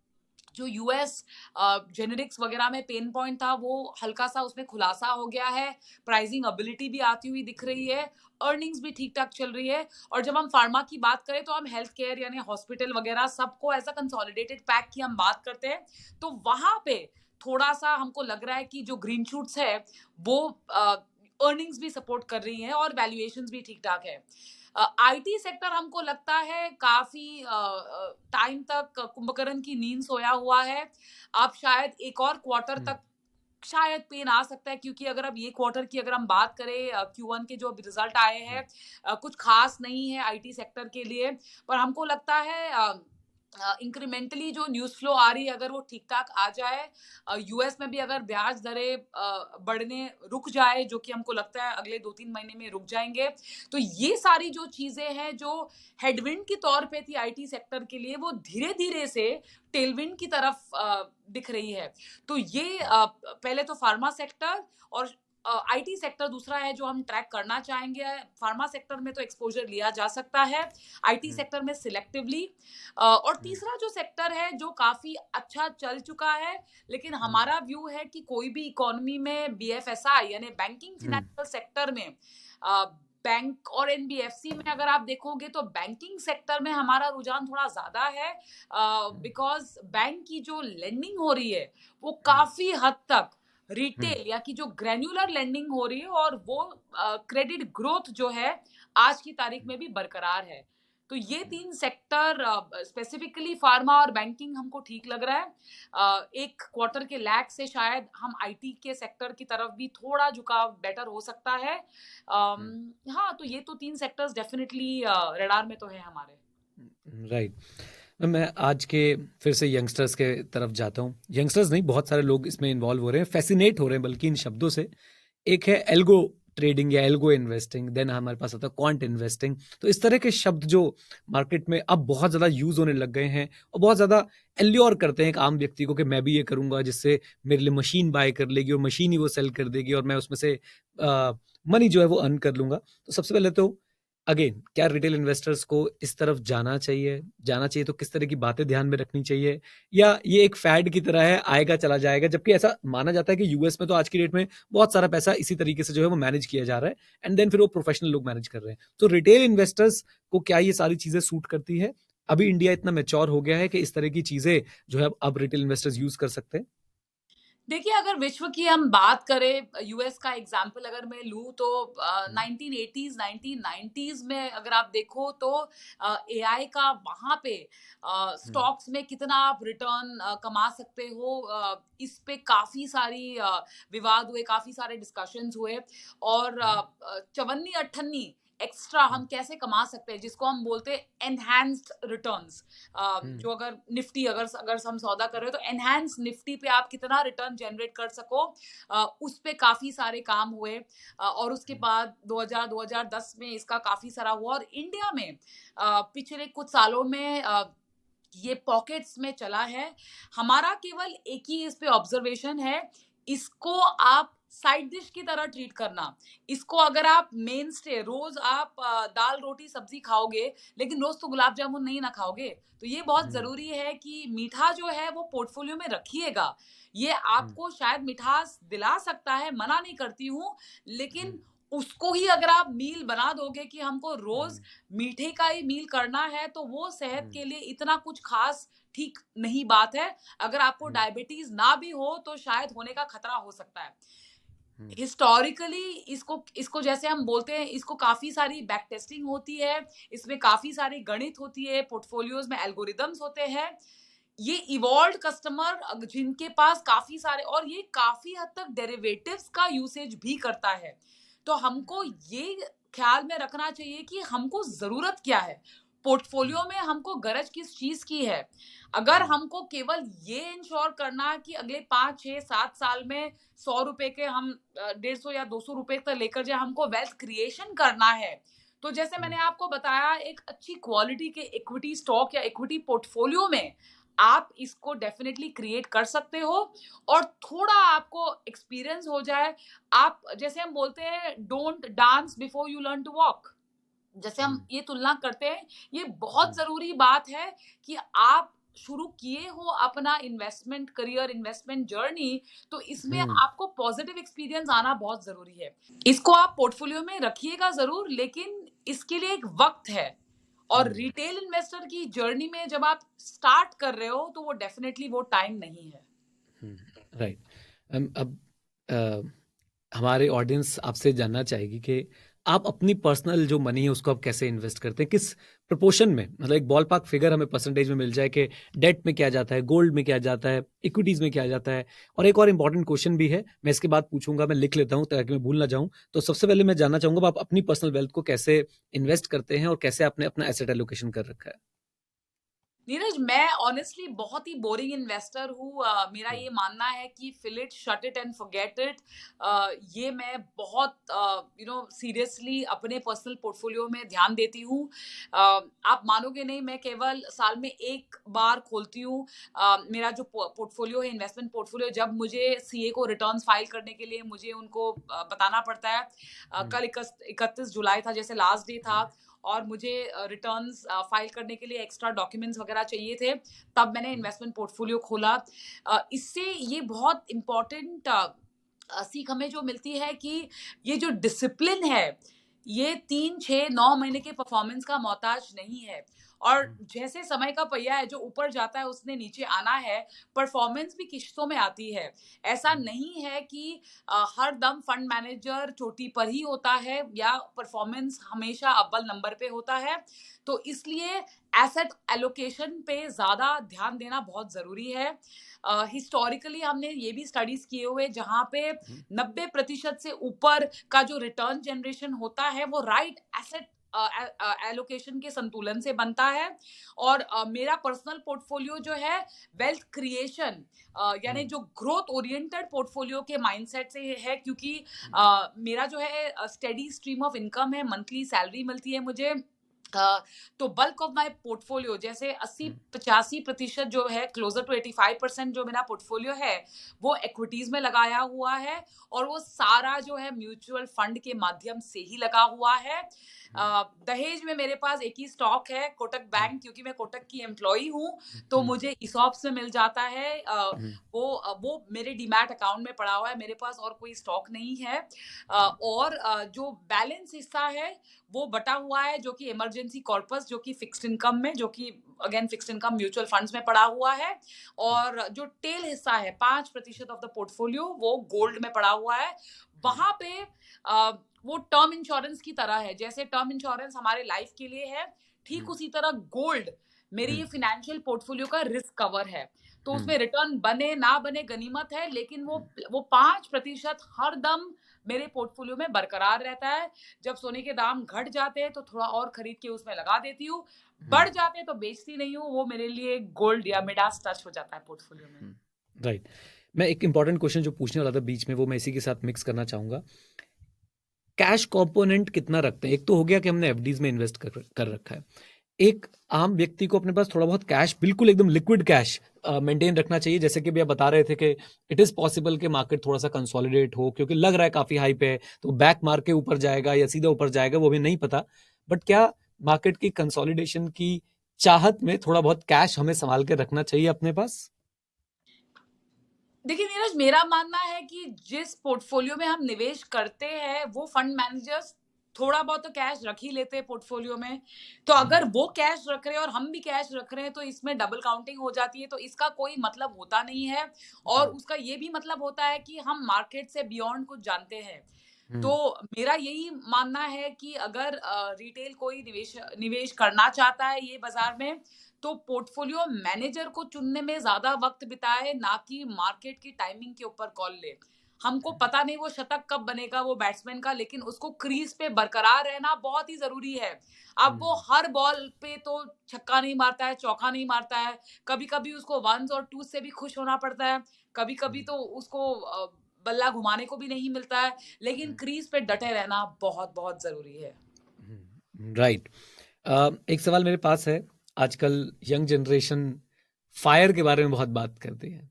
जो यूएस जेनेरिक्स वगैरह में पेन पॉइंट था वो हल्का सा उसमें खुलासा हो गया है, प्राइसिंग एबिलिटी भी आती हुई दिख रही है, अर्निंग्स भी ठीक ठाक चल रही है। और जब हम फार्मा की बात करें तो हम हेल्थ केयर यानी हॉस्पिटल वगैरह सबको ऐसा कंसोलिडेटेड पैक की हम बात करते हैं, तो वहां पे थोड़ा सा हमको लग रहा है कि जो ग्रीन शूट्स है वो अर्निंग्स भी सपोर्ट कर रही है और वैल्यूएशंस भी ठीक ठाक है। आईटी सेक्टर हमको लगता है काफी टाइम तक कुंभकर्ण की नींद सोया हुआ है। अब शायद एक और क्वार्टर तक शायद पेन आ सकता है, क्योंकि अगर अब ये क्वार्टर की अगर हम बात करें, Q1 के जो रिजल्ट आए हैं कुछ खास नहीं है आईटी सेक्टर के लिए। पर हमको लगता है इंक्रीमेंटली जो न्यूज फ्लो आ रही है अगर वो ठीक ठाक आ जाए, यूएस में भी अगर ब्याज दरें बढ़ने रुक जाए, जो कि हमको लगता है अगले 2-3 महीने में रुक जाएंगे, तो ये सारी जो चीजें हैं जो हेडविंड के तौर पे थी आईटी सेक्टर के लिए, वो धीरे धीरे से टेलविंड की तरफ दिख रही है। तो ये पहले तो फार्मा सेक्टर और आईटी सेक्टर दूसरा है जो हम ट्रैक करना चाहेंगे। फार्मा सेक्टर में तो एक्सपोजर लिया जा सकता है, आईटी सेक्टर में सिलेक्टिवली। और तीसरा जो सेक्टर है जो काफी अच्छा चल चुका है, लेकिन हमारा व्यू है कि कोई भी इकोनॉमी में बीएफएसआई यानी बैंकिंग फाइनेंशियल सेक्टर में, बैंक और एनबीएफसी में अगर आप देखोगे तो बैंकिंग सेक्टर में हमारा रुझान थोड़ा ज्यादा है, बिकॉज बैंक की जो लेंडिंग हो रही है वो काफी हद तक रिटेल या कि जो ग्रेन्युलर लेंडिंग हो रही है, और वो क्रेडिट ग्रोथ जो है आज की तारीख में भी बरकरार है। तो ये 3 सेक्टर स्पेसिफिकली फार्मा और बैंकिंग हमको ठीक लग रहा है। एक क्वार्टर के लैग से शायद हम आईटी के सेक्टर की तरफ भी थोड़ा झुकाव बेटर हो सकता है। हाँ, तो ये तो 3 सेक्टर्स डेफिनेटली रडार में तो है हमारे। राइट। मैं आज के फिर से यंगस्टर्स के तरफ जाता हूँ। यंगस्टर्स नहीं, बहुत सारे लोग इसमें इन्वॉल्व हो रहे हैं, फैसिनेट हो रहे हैं बल्कि इन शब्दों से। एक है एल्गो ट्रेडिंग या एल्गो इन्वेस्टिंग, देन हमारे पास आता है क्वांट इन्वेस्टिंग। तो इस तरह के शब्द जो मार्केट में अब बहुत ज़्यादा यूज़ होने लग गए हैं और बहुत ज़्यादा एल्योर करते हैं एक आम व्यक्ति को कि मैं भी ये करूँगा जिससे मेरे लिए मशीन बाय कर लेगी और मशीन ही वो सेल कर देगी और मैं उसमें से मनी जो है वो अर्न कर लूँगा। तो सबसे पहले तो अगेन, क्या रिटेल इन्वेस्टर्स को इस तरफ जाना चाहिए? जाना चाहिए तो किस तरह की बातें ध्यान में रखनी चाहिए? या ये एक फैड की तरह है, आएगा चला जाएगा? जबकि ऐसा माना जाता है कि यूएस में तो आज की डेट में बहुत सारा पैसा इसी तरीके से जो है वो मैनेज किया जा रहा है एंड देन फिर वो प्रोफेशनल लोग मैनेज कर रहे हैं। तो रिटेल इन्वेस्टर्स को क्या ये सारी चीज़ें सूट करती है? अभी इंडिया इतना मैच्योर हो गया है कि इस तरह की चीज़ें जो है अब रिटेल इन्वेस्टर्स यूज़ कर सकते हैं? देखिए, अगर विश्व की हम बात करें, यूएस का एग्जाम्पल अगर मैं लूँ तो हुँ, 1980s 1990s में अगर आप देखो तो एआई का वहाँ पे हुँ, स्टॉक्स में कितना आप रिटर्न कमा सकते हो, इस पे काफ़ी सारी विवाद हुए, काफ़ी सारे डिस्कशंस हुए और हुँ, चवन्नी अट्ठन्नी एक्स्ट्रा हुँ, हम कैसे कमा सकते हैं, जिसको हम बोलते हैं एनहांस्ड रिटर्न्स। हुँ, जो अगर निफ्टी अगर अगर हम सौदा कर रहे हो तो एनहांस निफ्टी पे आप कितना रिटर्न जनरेट कर सको, उस पे काफी सारे काम हुए, और उसके हुँ, बाद 2000 2010 में इसका काफी सारा हुआ और इंडिया में पिछले कुछ सालों में ये पॉकेट्स में चला है। हमारा केवल एक ही इस पे ऑब्जर्वेशन है, इसको आप साइड डिश की तरह ट्रीट करना। इसको अगर आप मेन स्टे रोज आप दाल रोटी सब्जी खाओगे, लेकिन रोज तो गुलाब जामुन नहीं ना खाओगे। तो ये बहुत हुँ, जरूरी है कि मीठा जो है वो पोर्टफोलियो में रखिएगा। ये हुँ, आपको शायद मिठास दिला सकता है, मना नहीं करती हूँ, हुँ, लेकिन उसको ही अगर आप मील बना दोगे कि हमको रोज हुँ, मीठे का ही मील करना है, तो वो सेहत हुँ, के लिए इतना कुछ खास ठीक नहीं बात है। अगर आपको हुँ, डायबिटीज ना भी हो तो शायद होने का खतरा हो सकता है। हुँ, हिस्टोरिकली इसको इसको जैसे हम बोलते हैं, इसको काफ़ी सारी बैक टेस्टिंग होती है, इसमें काफ़ी सारी गणित होती है, पोर्टफोलियोज़ में एल्गोरिदम्स होते हैं। ये इवॉल्व्ड कस्टमर जिनके पास काफ़ी सारे, और ये काफ़ी हद तक डेरिवेटिव्स का यूसेज भी करता है। तो हमको ये ख़्याल में रखना चाहिए कि हमको ज़रूरत क्या है? हुँ, पोर्टफोलियो में हमको गरज किस चीज़ की है? अगर हुँ, हमको केवल ये इंश्योर करना कि अगले 5, 6, 7 साल में ₹100 के हम 150 या ₹200 तक लेकर जाएँ, हमको वेल्थ क्रिएशन करना है। तो जैसे हुँ, मैंने आपको बताया, एक अच्छी क्वालिटी के इक्विटी स्टॉक या इक्विटी पोर्टफोलियो में आप इसको डेफिनिटली क्रिएट कर सकते हो और थोड़ा आपको एक्सपीरियंस हो जाए। आप जैसे हम बोलते हैं, don't dance before you learn to walk. जैसे हम हुँ, ये तुलना करते हैं, ये हुँ, बहुत ज़रूरी बात है कि आप शुरू किए हो अपना इन्वेस्टमेंट करियर, इन्वेस्टमेंट जर्नी, तो इसमें हुँ, आपको पॉजिटिव एक्सपीरियंस आना बहुत ज़रूरी है। इसको आप पोर्टफोलियो में रखिएगा ज़रूर, लेकिन इसके लिए एक वक़्त है और हुँ, रिटेल इन्वेस्टर की जर्नी में जब आप स्टार्ट कर रहे हो, तो वो डेफ़िनिटली वो टाइम नहीं है। हुँ, राइट। अब अ, हमारे ऑडियंस आपसे जानना चाहेगी कि आप अपनी पर्सनल जो मनी है उसको आप कैसे इन्वेस्ट करते हैं? किस प्रोपोर्शन में? मतलब एक बॉल पार्क फिगर हमें परसेंटेज में मिल जाए कि डेट में क्या जाता है, गोल्ड में क्या जाता है, इक्विटीज़ में क्या जाता है? और एक और इम्पोर्टेंट क्वेश्चन भी है, मैं इसके बाद पूछूँगा, मैं लिख लेता हूँ ताकि मैं भूल ना जाऊँ। तो सबसे पहले मैं जानना चाहूँगा आप अपनी पर्सनल वेल्थ को कैसे इन्वेस्ट करते हैं और कैसे आपने अपना एसेट एलोकेशन कर रखा है? नीरज, मैं ऑनेस्टली बहुत ही बोरिंग इन्वेस्टर हूँ। मेरा हुँ, ये मानना है कि fill it, shut it and forget it. ये मैं बहुत सीरियसली अपने पर्सनल पोर्टफोलियो में ध्यान देती हूँ। आप मानोगे नहीं, मैं केवल साल में एक बार खोलती हूँ मेरा जो पोर्टफोलियो है, इन्वेस्टमेंट पोर्टफोलियो। जब मुझे सीए को रिटर्न्स फाइल करने के लिए मुझे उनको बताना पड़ता है। हुँ, कल 31 जुलाई था, जैसे लास्ट डे था, हुँ, और मुझे रिटर्न्स फाइल करने के लिए एक्स्ट्रा डॉक्यूमेंट्स वगैरह चाहिए थे, तब मैंने हुँ, इन्वेस्टमेंट पोर्टफोलियो खोला। इससे ये बहुत इम्पोर्टेंट सीख हमें जो मिलती है कि ये जो डिसिप्लिन है, ये 3, 6, 9 महीने के परफॉर्मेंस का मोहताज नहीं है। और हुँ, जैसे समय का पहिया है, जो ऊपर जाता है उसने नीचे आना है, परफॉर्मेंस भी किश्तों में आती है। ऐसा हुँ, नहीं है कि हर दम फंड मैनेजर चोटी पर ही होता है या परफॉर्मेंस हमेशा अव्वल नंबर पे होता है। तो इसलिए एसेट एलोकेशन पे ज़्यादा ध्यान देना बहुत ज़रूरी है। हिस्टोरिकली हमने ये भी स्टडीज़ किए हुए, जहाँ पे हुँ, 90% से ऊपर का जो रिटर्न जनरेशन होता है, वो राइट एसेट एलोकेशन के संतुलन से बनता है। और मेरा पर्सनल पोर्टफोलियो जो है वेल्थ क्रिएशन यानी जो ग्रोथ ओरिएंटेड पोर्टफोलियो के माइंडसेट से है, क्योंकि मेरा जो है स्टेडी स्ट्रीम ऑफ इनकम है, मंथली सैलरी मिलती है मुझे। तो बल्क ऑफ माय पोर्टफोलियो जैसे 80-85% जो है, क्लोजर टू 85% जो मेरा पोर्टफोलियो है वो इक्विटीज में लगाया हुआ है, और वो सारा जो है म्यूचुअल फंड के माध्यम से ही लगा हुआ है। दहेज में मेरे पास एक ही स्टॉक है, कोटक बैंक, क्योंकि मैं कोटक की एम्प्लॉई हूँ, तो मुझे इसॉप से मिल जाता है। वो मेरे डीमैट अकाउंट में पड़ा हुआ है, मेरे पास और कोई स्टॉक नहीं है। और जो बैलेंस हिस्सा है वो बटा हुआ है, जो कि इमरजेंसी कॉर्पस, जो कि फिक्स्ड इनकम में, जो कि again fixed income mutual funds में पड़ा हुआ है। और जो टेल हिस्सा है 5% ऑफ द पोर्टफोलियो, वो गोल्ड में पड़ा हुआ है। वहां पे वो टर्म इंश्योरेंस की तरह है, जैसे टर्म इंश्योरेंस हमारे लाइफ के लिए है, ठीक उसी तरह गोल्ड मेरे ये फिनेंशियल पोर्टफोलियो का रिस्क कवर है। तो उसमें रिटर्न बने ना बने गनीमत है, लेकिन वो 5% हर दम मेरे पोर्टफोलियो में बरकरार रहता है। जब सोने के दाम घट जाते हैं तो थोड़ा और खरीद के उसमें लगा देती हूँ, बढ़ जाते हैं तो बेचती नहीं हूँ। वो मेरे लिए गोल्ड या मिडास टच हो जाता है पोर्टफोलियो में। राइट। मैं एक इंपॉर्टेंट क्वेश्चन जो पूछने वाला था बीच में, वो मैं इसी के साथ मिक्स करना चाहूंगा। कैश कंपोनेंट कितना रखते हैं? एक तो हो गया कि हमने एफडीज में इन्वेस्ट कर रखा है। एक आम व्यक्ति को अपने पास थोड़ा बहुत कैश, बिल्कुल एकदम लिक्विड कैश मेंटेन रखना चाहिए। जैसे कि भैया बता रहे थे कि इट इज पॉसिबल कि मार्केट थोड़ा सा कंसोलिडेट हो, क्योंकि लग रहा है काफी हाई पे है, तो बैक मार के ऊपर जाएगा या सीधा ऊपर जाएगा वो भी नहीं पता। बट क्या मार्केट की कंसोलिडेशन की चाहत में थोड़ा बहुत कैश हमें संभाल के रखना चाहिए अपने पास? देखिए नीरज, मेरा मानना है कि जिस पोर्टफोलियो में हम निवेश करते हैं वो फंड मैनेजर्स थोड़ा बहुत तो कैश रख ही लेते हैं पोर्टफोलियो में। तो अगर वो कैश रख रहे हैं और हम भी कैश रख रहे हैं तो इसमें डबल काउंटिंग हो जाती है, तो इसका कोई मतलब होता नहीं है। और उसका ये भी मतलब होता है कि हम मार्केट से बियॉन्ड कुछ जानते हैं। तो मेरा यही मानना है कि अगर रिटेल कोई निवेश निवेश करना चाहता है ये बाजार में, तो पोर्टफोलियो मैनेजर को चुनने में ज्यादा वक्त बिताए, ना कि मार्केट की टाइमिंग के ऊपर कॉल ले। हमको पता नहीं वो शतक कब बनेगा वो बैट्समैन का, लेकिन उसको क्रीज पे बरकरार रहना बहुत ही जरूरी है। अब वो हर बॉल पे तो छक्का नहीं मारता है, चौका नहीं मारता है। कभी कभी उसको वंस और टू से भी खुश होना पड़ता है, कभी कभी तो उसको बल्ला घुमाने को भी नहीं मिलता है, लेकिन क्रीज पे डटे रहना बहुत बहुत जरूरी है। राइट। एक सवाल मेरे पास है। आजकल यंग जनरेशन फायर के बारे में बहुत बात करती है,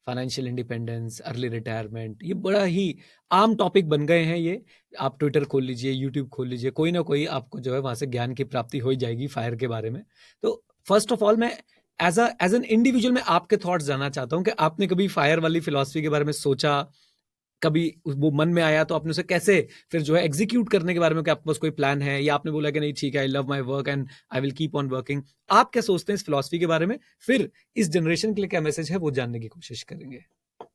फाइनेंशियल इंडिपेंडेंस, अर्ली रिटायरमेंट, ये बड़ा ही आम टॉपिक बन गए हैं। ये आप ट्विटर खोल लीजिए, यूट्यूब खोल लीजिए, कोई ना कोई आपको जो है वहां से ज्ञान की प्राप्ति हो ही जाएगी फायर के बारे में। तो फर्स्ट ऑफ ऑल मैं एज एन इंडिविजुअल में आपके थॉट्स जानना चाहता हूँ कि आपने कभी फायर वाली फिलॉसफी के बारे में सोचा, कभी वो मन में आया तो आपने उसे कैसे फिर जो है एग्जीक्यूट करने के बारे में, क्या आपके पास कोई प्लान है, या आपने बोला कि नहीं ठीक है, I love my work and I will keep on working? आप क्या सोचते हैं इस फिलॉसफी के बारे में? फिर इस जनरेशन के लिए क्या मैसेज है वो जानने की कोशिश करेंगे।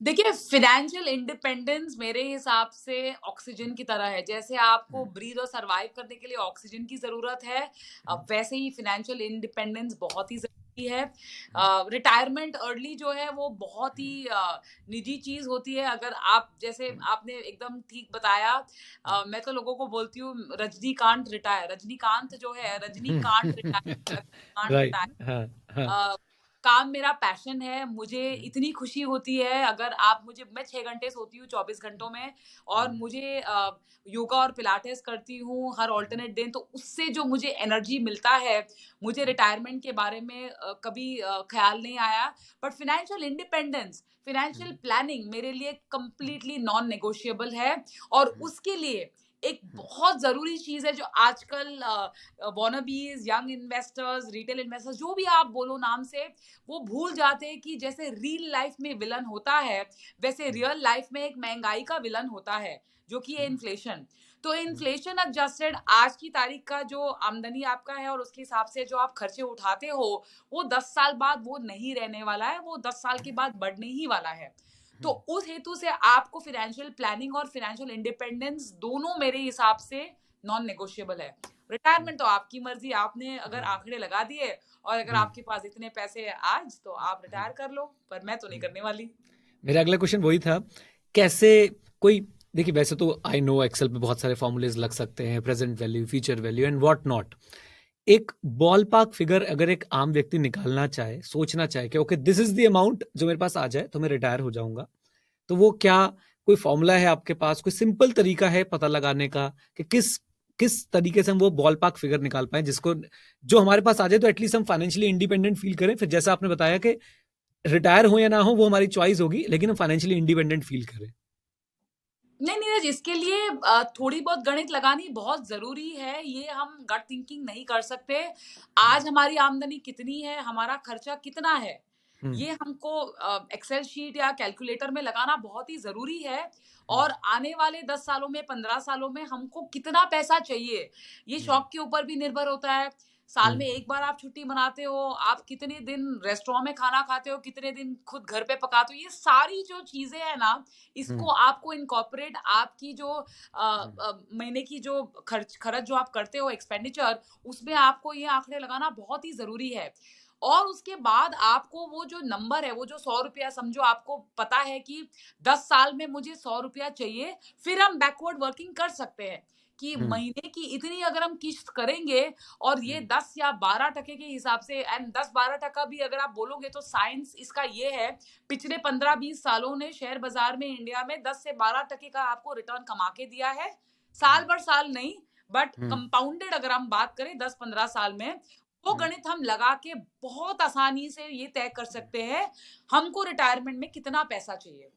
देखिए, फाइनेंशियल इंडिपेंडेंस मेरे हिसाब से ऑक्सीजन की तरह है। जैसे आपको ब्रीथ और सरवाइव करने के लिए ऑक्सीजन की जरूरत है, वैसे ही फाइनेंशियल इंडिपेंडेंस बहुत ही जरूरी है। रिटायरमेंट अर्ली जो है वो बहुत ही निजी चीज होती है। अगर आप, जैसे आपने एकदम ठीक बताया, मैं तो लोगों को बोलती हूँ रजनीकांत रिटायर, रजनीकांत जो है Rajinikanth retire, can't right. Retire. हाँ हाँ। काम मेरा पैशन है, मुझे इतनी खुशी होती है अगर आप मुझे, मैं 6 घंटे सोती हूँ 24 घंटों में, और मुझे योगा और पिलाटेस करती हूँ हर ऑल्टरनेट दिन, तो उससे जो मुझे एनर्जी मिलता है, मुझे रिटायरमेंट के बारे में कभी ख्याल नहीं आया। But financial independence, financial planning मेरे लिए कंप्लीटली नॉन नेगोशिएबल है। और उसके लिए एक बहुत जरूरी चीज है जो आजकल वॉनबीज, यंग इन्वेस्टर्स, रिटेल इन्वेस्टर्स, जो भी आप बोलो नाम से, वो भूल जाते हैं कि जैसे रियल लाइफ में विलन होता है, वैसे रियल लाइफ में एक महंगाई का विलन होता है, जो कि है इन्फ्लेशन। तो इन्फ्लेशन एडजस्टेड आज की तारीख का जो आमदनी आपका है और उसके हिसाब से जो आप खर्चे उठाते हो, वो 10 साल बाद वो नहीं रहने वाला है, वो 10 साल के बाद बढ़ने ही वाला है। तो उस हेतु से आपको फाइनेंशियल प्लानिंग और फाइनेंशियल इंडिपेंडेंस दोनों मेरे हिसाब से नॉन नेगोशिएबल है। रिटायरमेंट तो आपकी मर्जी, आपने अगर आंकड़े लगा दिए और अगर आपके पास इतने पैसे हैं आज, तो आप रिटायर कर लो, पर मैं तो नहीं करने वाली। मेरा अगला क्वेश्चन वही था, कैसे कोई देखिए वैसे तो आई नो एक्सेल पे बहुत सारे फॉर्मूलेज लग सकते हैं, present value, future value and what not. एक बॉल पार्क फिगर अगर एक आम व्यक्ति निकालना चाहे, सोचना चाहे कि okay this is the amount जो मेरे पास आ जाए तो मैं रिटायर हो जाऊंगा, तो वो क्या कोई फॉर्मूला है आपके पास, कोई सिंपल तरीका है पता लगाने का कि किस किस तरीके से हम वो बॉल पार्क फिगर निकाल पाए जिसको जो हमारे पास आ जाए तो एटलीस्ट हम फाइनेंशियली इंडिपेंडेंट फील करें। फिर जैसा आपने बताया कि रिटायर हो या ना हो वो हमारी चॉइस होगी, लेकिन हम फाइनेंशियली इंडिपेंडेंट फील करें। नहीं नीरज, इसके लिए थोड़ी बहुत गणित लगानी बहुत जरूरी है। ये हम गट थिंकिंग नहीं कर सकते। आज हमारी आमदनी कितनी है, हमारा खर्चा कितना है, ये हमको एक्सेल शीट या कैलकुलेटर में लगाना बहुत ही जरूरी है। और आने वाले 10 सालों में, 15 सालों में हमको कितना पैसा चाहिए, ये शौक के ऊपर भी निर्भर होता है। साल में एक बार आप छुट्टी मनाते हो, आप कितने दिन रेस्टोरेंट में खाना खाते हो, कितने दिन खुद घर पे पकाते हो, ये सारी जो चीजें हैं ना, इसको आपको इनकॉर्पोरेट आपकी जो महीने की जो खर्च जो आप करते हो, एक्सपेंडिचर, उसमें आपको ये आंकड़े लगाना बहुत ही जरूरी है। और उसके बाद आपको वो जो नंबर है, वो जो 100 रुपया समझो, आपको पता है कि 10 साल में मुझे 100 रुपया चाहिए, फिर हम बैकवर्ड वर्किंग कर सकते हैं कि महीने की इतनी अगर हम किस्त करेंगे, और ये 10 या 12% के हिसाब से, एंड 10-12% भी अगर आप बोलोगे तो साइंस इसका ये है, पिछले 15-20 सालों ने शेयर बाजार में इंडिया में 10 से 12% का आपको रिटर्न कमा के दिया है। साल भर साल नहीं, बट कंपाउंडेड अगर हम बात करें 10-15 साल में, वो गणित हम लगा के बहुत आसानी से ये तय कर सकते हैं हमको रिटायरमेंट में कितना पैसा चाहिए।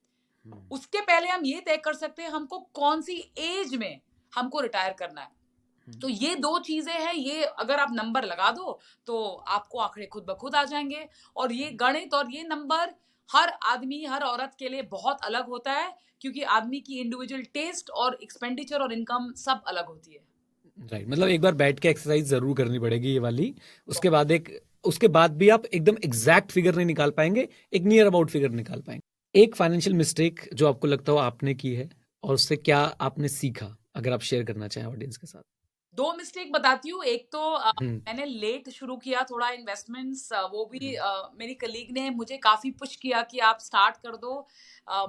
उसके पहले हम ये तय कर सकते हैं हमको कौन सी एज में हमको रिटायर करना है। तो ये दो चीजें हैं, ये अगर आप नंबर लगा दो तो आपको आंकड़े खुद ब खुद आ जाएंगे। और ये गणित और ये नंबर हर आदमी, हर औरत के लिए बहुत अलग होता है, क्योंकि आदमी की इंडिविजुअल टेस्ट और एक्सपेंडिचर और इनकम सब अलग होती है। राइट, मतलब एक बार बैठ के एक्सरसाइज जरूर करनी पड़ेगी ये वाली। उसके बाद भी आप एकदम एग्जैक्ट फिगर नहीं निकाल पाएंगे, एक नियर अबाउट फिगर निकाल पाएंगे। एक फाइनेंशियल मिस्टेक जो आपको लगता हो आपने की है और उससे क्या आपने सीखा, अगर आप शेयर करना चाहें ऑडियंस के साथ। 2 मिस्टेक बताती हूँ। एक तो मैंने लेट शुरू किया थोड़ा इन्वेस्टमेंट्स, वो भी मेरी कलीग ने मुझे काफी पुश किया कि आप स्टार्ट कर दो।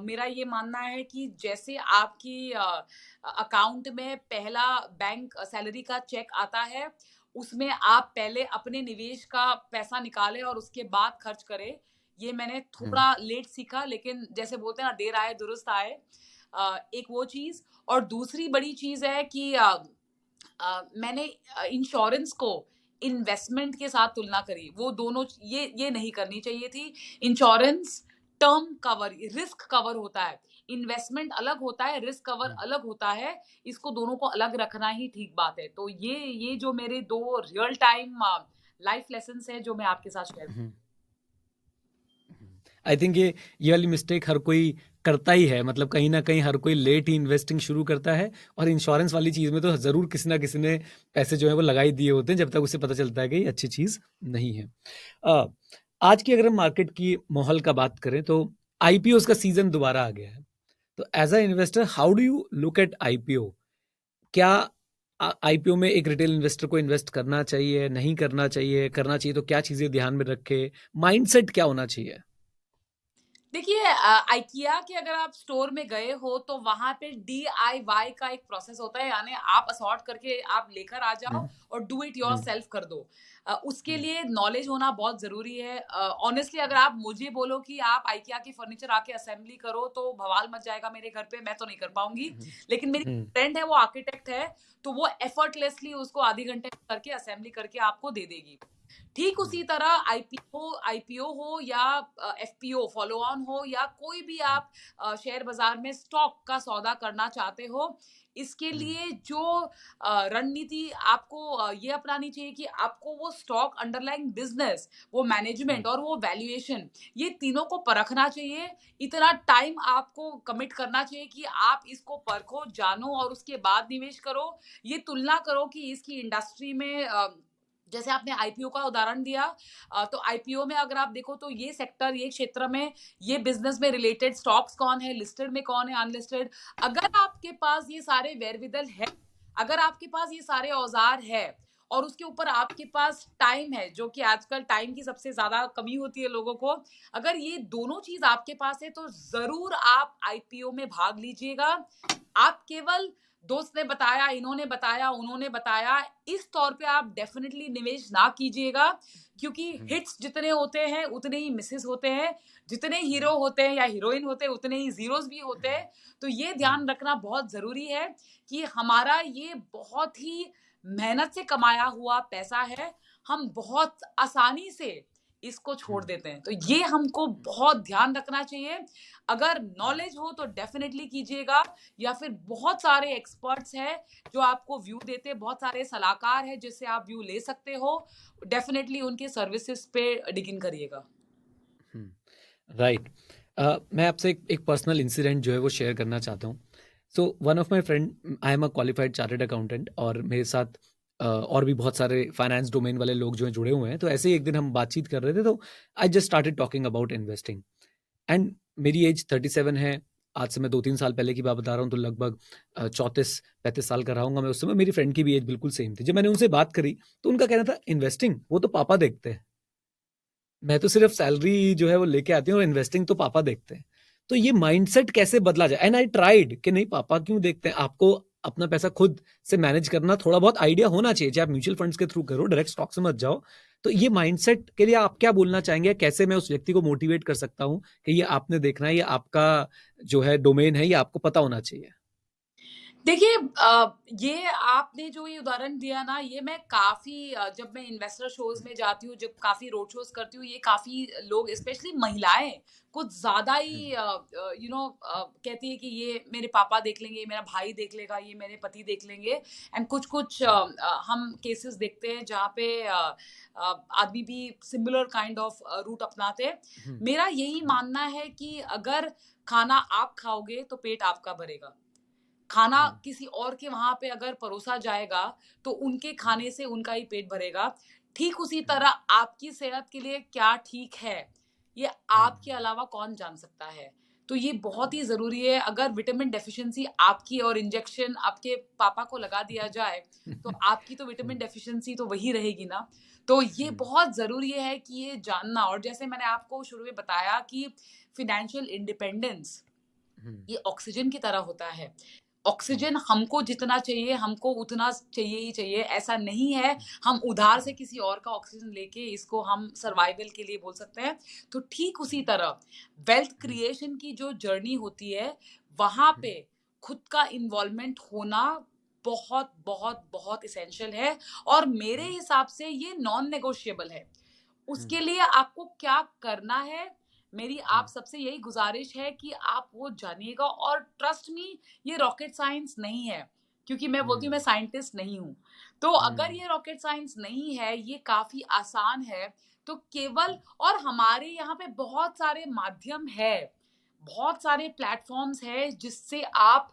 मेरा ये मानना है कि जैसे आपकी अकाउंट में पहला बैंक सैलरी का चेक आता है, उसमें आप पहले अपने निवेश का पैसा निकालें और उसके बाद खर्च करें। ये मैंने थोड़ा लेट सीखा, लेकिन जैसे बोलते हैं ना, देर आए दुरुस्त आए। एक वो चीज। और दूसरी बड़ी चीज है कि मैंने इंश्योरेंस को इन्वेस्टमेंट के साथ तुलना करी। वो दोनों ये नहीं करनी चाहिए थी। Insurance term cover, risk cover होता है, इन्वेस्टमेंट अलग होता है, रिस्क कवर अलग होता है। इसको दोनों को अलग रखना ही ठीक बात है। तो ये जो मेरे 2 रियल टाइम लाइफ लेसन्स हैं जो मैं आपके साथ शेयर। आई थिंक ये वाली मिस्टेक हर कोई करता ही है, मतलब कहीं ना कहीं हर कोई लेट ही इन्वेस्टिंग शुरू करता है, और इंश्योरेंस वाली चीज़ में तो ज़रूर किसी ना किसी ने पैसे जो है वो लगा ही दिए होते हैं जब तक उसे पता चलता है कि ये अच्छी चीज़ नहीं है। आज की अगर हम मार्केट की माहौल का बात करें तो आईपीओ का सीजन दोबारा आ गया है। तो as a investor how do you look at IPO? क्या आईपीओ में एक रिटेल इन्वेस्टर को इन्वेस्ट करना चाहिए, नहीं करना चाहिए, करना चाहिए तो क्या चीज़ें ध्यान में रखे, माइंडसेट क्या होना चाहिए? देखिए, आइकिया के अगर आप स्टोर में गए हो तो वहां पे DIY का एक प्रोसेस होता है, यानी आप असॉर्ट करके आप लेकर आ जाओ और डू इट योर सेल्फ कर दो। उसके लिए नॉलेज होना बहुत जरूरी है। ऑनेस्टली अगर आप मुझे बोलो कि आप आइकिया की फर्नीचर आके असेंबली करो तो बवाल मच जाएगा मेरे घर पे, मैं तो नहीं कर पाऊंगी। लेकिन मेरी फ्रेंड है, वो आर्किटेक्ट है, तो वो एफर्टलेसली उसको आधे घंटे में करके असेंबली करके आपको दे देगी। ठीक उसी तरह आईपीओ हो या एफपीओ फॉलो ऑन हो, या कोई भी आप शेयर बाजार में स्टॉक का सौदा करना चाहते हो, इसके लिए जो रणनीति आपको ये अपनानी चाहिए कि आपको वो स्टॉक, अंडरलाइंग बिजनेस, वो मैनेजमेंट और वो वैल्यूएशन, ये तीनों को परखना चाहिए। इतना टाइम आपको कमिट करना चाहिए कि आप इसको परखो, जानो और उसके बाद निवेश करो। ये तुलना करो कि इसकी इंडस्ट्री में जैसे आपने आईपीओ का उदाहरण दिया, तो आईपीओ में अगर आप देखो तो ये सेक्टर, ये क्षेत्र में, ये बिजनेस में रिलेटेड स्टॉक्स कौन है, लिस्टेड में कौन है, अनलिस्टेड। अगर आपके पास ये सारे वेरविदल है, अगर आपके पास ये सारे औजार है, और उसके ऊपर आपके पास टाइम है, जो कि आजकल टाइम की सबसे ज्यादा कमी होती है लोगों को, अगर ये दोनों चीज आपके पास है तो जरूर आप आईपीओ में भाग लीजिएगा। आप केवल दोस्त ने बताया, इन्होंने बताया, उन्होंने बताया, इस तौर पे आप डेफिनेटली निवेश ना कीजिएगा, क्योंकि हिट्स जितने होते हैं उतने ही मिसेस होते हैं, जितने हीरो होते हैं या हीरोइन होते हैं उतने ही जीरोस भी होते हैं। तो ये ध्यान रखना बहुत जरूरी है कि हमारा ये बहुत ही मेहनत से कमाया हुआ पैसा है, हम बहुत आसानी से इसको छोड़ देते हैं। तो ये हमको बहुत ध्यान रखना चाहिए। अगर नॉलेज हो तो डेफिनेटली कीजिएगा, या फिर बहुत सारे एक्सपर्ट्स हैं जो आपको व्यू देते हैं, बहुत सारे सलाहकार हैं जिससे आप व्यू ले सकते हो, डेफिनेटली उनके सर्विसेज पे डिगिन करिएगा। राइट। मैं आपसे एक पर्सनल इंसिडेंट जो है वो शेयर करना चाहता हूँ। So one of my friend, I am a qualified chartered accountant, और मेरे साथ और भी बहुत सारे फाइनेंस डोमेन वाले लोग जो हैं जुड़े हुए हैं। तो ऐसे ही एक दिन हम बातचीत कर रहे थे, तो I just started talking about investing. And मेरी एज 37 है। आज से मैं 2-3 साल पहले की बात बता रहा हूँ, तो लगभग 34-35 साल का रहूँगा मैं उस समय। मेरी फ्रेंड की भी एज बिल्कुल सेम थी। जब मैंने उनसे बात करी तो उनका कहना था, इन्वेस्टिंग वो तो पापा देखते हैं, मैं तो सिर्फ सैलरी जो है वो लेके आती हूँ, और इन्वेस्टिंग तो पापा देखते हैं। तो ये माइंडसेट कैसे बदला जाए? एंड आई ट्राइड कि नहीं, पापा क्यों देखते हैं, आपको अपना पैसा खुद से मैनेज करना थोड़ा बहुत आइडिया होना चाहिए। चाहे आप म्यूचुअल फंड्स के थ्रू करो, डायरेक्ट स्टॉक से मत जाओ। तो ये माइंडसेट के लिए आप क्या बोलना चाहेंगे? कैसे मैं उस व्यक्ति को मोटिवेट कर सकता हूँ कि ये आपने देखना है, ये आपका जो है डोमेन है, ये आपको पता होना चाहिए? देखिए, ये आपने जो ये उदाहरण दिया ना, ये मैं काफ़ी जब मैं इन्वेस्टर शोज़ में जाती हूँ, जब काफ़ी रोड शोज़ करती हूँ, ये काफ़ी लोग स्पेशली महिलाएँ कुछ ज़्यादा ही कहती है कि ये मेरे पापा देख लेंगे, ये मेरा भाई देख लेगा, ये मेरे पति देख लेंगे। एंड कुछ हम केसेस देखते हैं जहाँ पे आदमी भी सिमिलर काइंड ऑफ रूट अपनाते हैं। मेरा यही मानना है कि अगर खाना आप खाओगे तो पेट आपका भरेगा। खाना किसी और के वहां पे अगर परोसा जाएगा तो उनके खाने से उनका ही पेट भरेगा। ठीक उसी तरह आपकी सेहत के लिए क्या ठीक है, ये आपके अलावा कौन जान सकता है। तो ये बहुत ही जरूरी है। अगर विटामिन डेफिशिएंसी आपकी और इंजेक्शन आपके पापा को लगा दिया जाए तो आपकी तो विटामिन डेफिशिएंसी तो वही रहेगी ना। तो ये बहुत जरूरी है कि ये जानना। और जैसे मैंने आपको शुरू में बताया कि फिनेंशियल इंडिपेंडेंस ये ऑक्सीजन की तरह होता है। ऑक्सीजन हमको जितना चाहिए हमको उतना चाहिए ही चाहिए, ऐसा नहीं है हम उधार से किसी और का ऑक्सीजन लेके इसको हम सर्वाइवल के लिए बोल सकते हैं। तो ठीक उसी तरह वेल्थ क्रिएशन की जो जर्नी होती है, वहां पे खुद का इन्वॉल्वमेंट होना बहुत बहुत बहुत इसेंशियल है। और मेरे हिसाब से ये नॉन नेगोशिएबल है। उसके लिए आपको क्या करना है, मेरी आप सबसे यही गुजारिश है कि आप वो जानिएगा। और ट्रस्ट मी, ये रॉकेट साइंस नहीं है, क्योंकि मैं बोलती हूँ मैं साइंटिस्ट नहीं हूँ। तो अगर ये रॉकेट साइंस नहीं है, ये काफी आसान है। तो केवल, और हमारे यहाँ पे बहुत सारे माध्यम है, बहुत सारे प्लेटफॉर्म्स है जिससे आप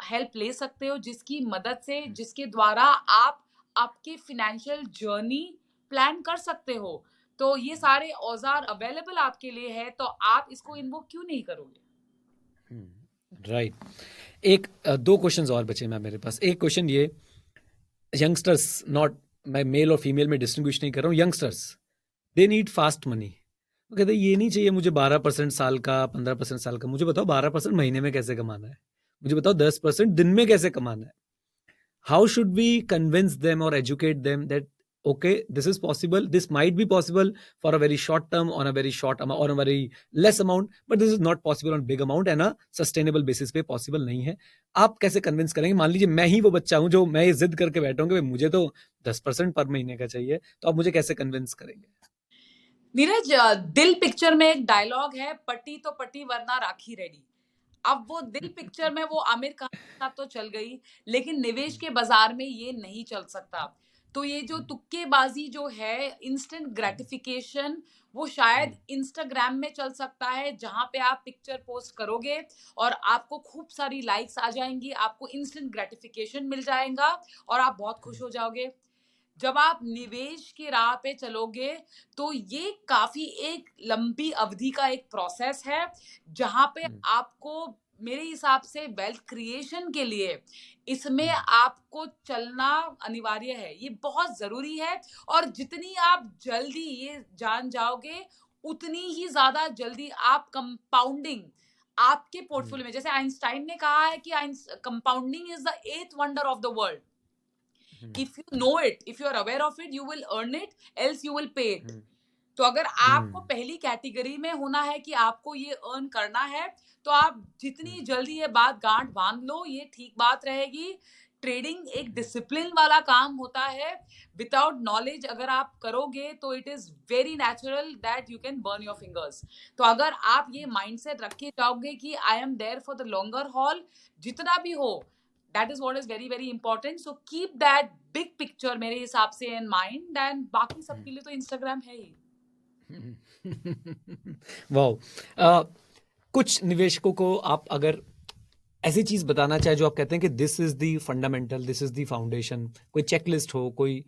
हेल्प ले सकते हो, जिसकी मदद से, जिसके द्वारा आप आपके फिनेंशियल जर्नी प्लान कर सकते हो। तो ये सारे औजार अवेलेबल आपके लिए है, तो आप इसको इन्वोक क्यों नहीं करोगे। राइट। एक दो क्वेश्चंस और बचे मैं मेरे पास। एक क्वेश्चन ये, यंगस्टर्स, नॉट मैं मेल और फीमेल में डिस्टिंग्विश नहीं कर रहा हूँ, youngsters they need fast money. वो कहते हैं ये नहीं चाहिए मुझे 12% साल का, 15% साल का, मुझे बताओ 12% महीने में कैसे कमाना है, मुझे बताओ 10% दिन में कैसे कमाना है। How should we convince them और educate them that okay, this is possible, this might be possible for a very short term, on a very short amount, on a very less amount, but this is not possible on big amount and a sustainable basis पे possible नहीं है। आप कैसे convince करेंगे? मान लीजिए मैं ही वो बच्चा हूं जो मैं ये जिद करके बैठा हूं कि मुझे तो 10% पर महीने का चाहिए, तो आप मुझे कैसे कन्विंस करेंगे? नीरज, दिल पिक्चर में एक डायलॉग है, पट्टी तो पट्टी वरना राखी रेडी। अब वो दिल पिक्चर में वो आमिर खान के साथ तो चल गई, लेकिन निवेश के बाजार में ये नहीं चल सकता। तो ये जो तुक्केबाजी जो है, इंस्टेंट ग्रेटिफिकेशन, वो शायद इंस्टाग्राम में चल सकता है, जहां पे आप पिक्चर पोस्ट करोगे और आपको खूब सारी लाइक्स आ जाएंगी, आपको इंस्टेंट ग्रेटिफिकेशन मिल जाएगा और आप बहुत खुश हो जाओगे। जब आप निवेश की राह पे चलोगे तो ये काफी एक लंबी अवधि का एक प्रोसेस है, जहां पे आपको, मेरे हिसाब से वेल्थ क्रिएशन के लिए इसमें आपको चलना अनिवार्य है, ये बहुत जरूरी है। और जितनी आप जल्दी ये जान जाओगे, उतनी ही ज्यादा जल्दी आप कंपाउंडिंग, आपके पोर्टफोलियो में, जैसे आइंस्टाइन ने कहा है कि compounding is the 8th wonder of the world. If you know it, if you are aware of it, you will earn it, else you will pay it. तो अगर आपको पहली कैटेगरी में होना है कि आपको ये अर्न करना है, तो आप जितनी जल्दी ये बात गांठ बांध लो, ये ठीक बात रहेगी। ट्रेडिंग एक डिसिप्लिन वाला काम होता है। विदाउट नॉलेज अगर आप करोगे तो it is very natural that you can burn your fingers. तो अगर आप ये माइंडसेट रख के जाओगे कि I am there for the longer haul, जितना भी हो, that is what is very very important. So keep that big picture मेरे हिसाब से इन माइंड, एंड बाकी सबके लिए तो इंस्टाग्राम है ही। वाह। कुछ निवेशकों को आप अगर ऐसी चीज बताना चाहे जो आप कहते हैं कि this is the fundamental, this is the foundation, कोई चेकलिस्ट हो, कोई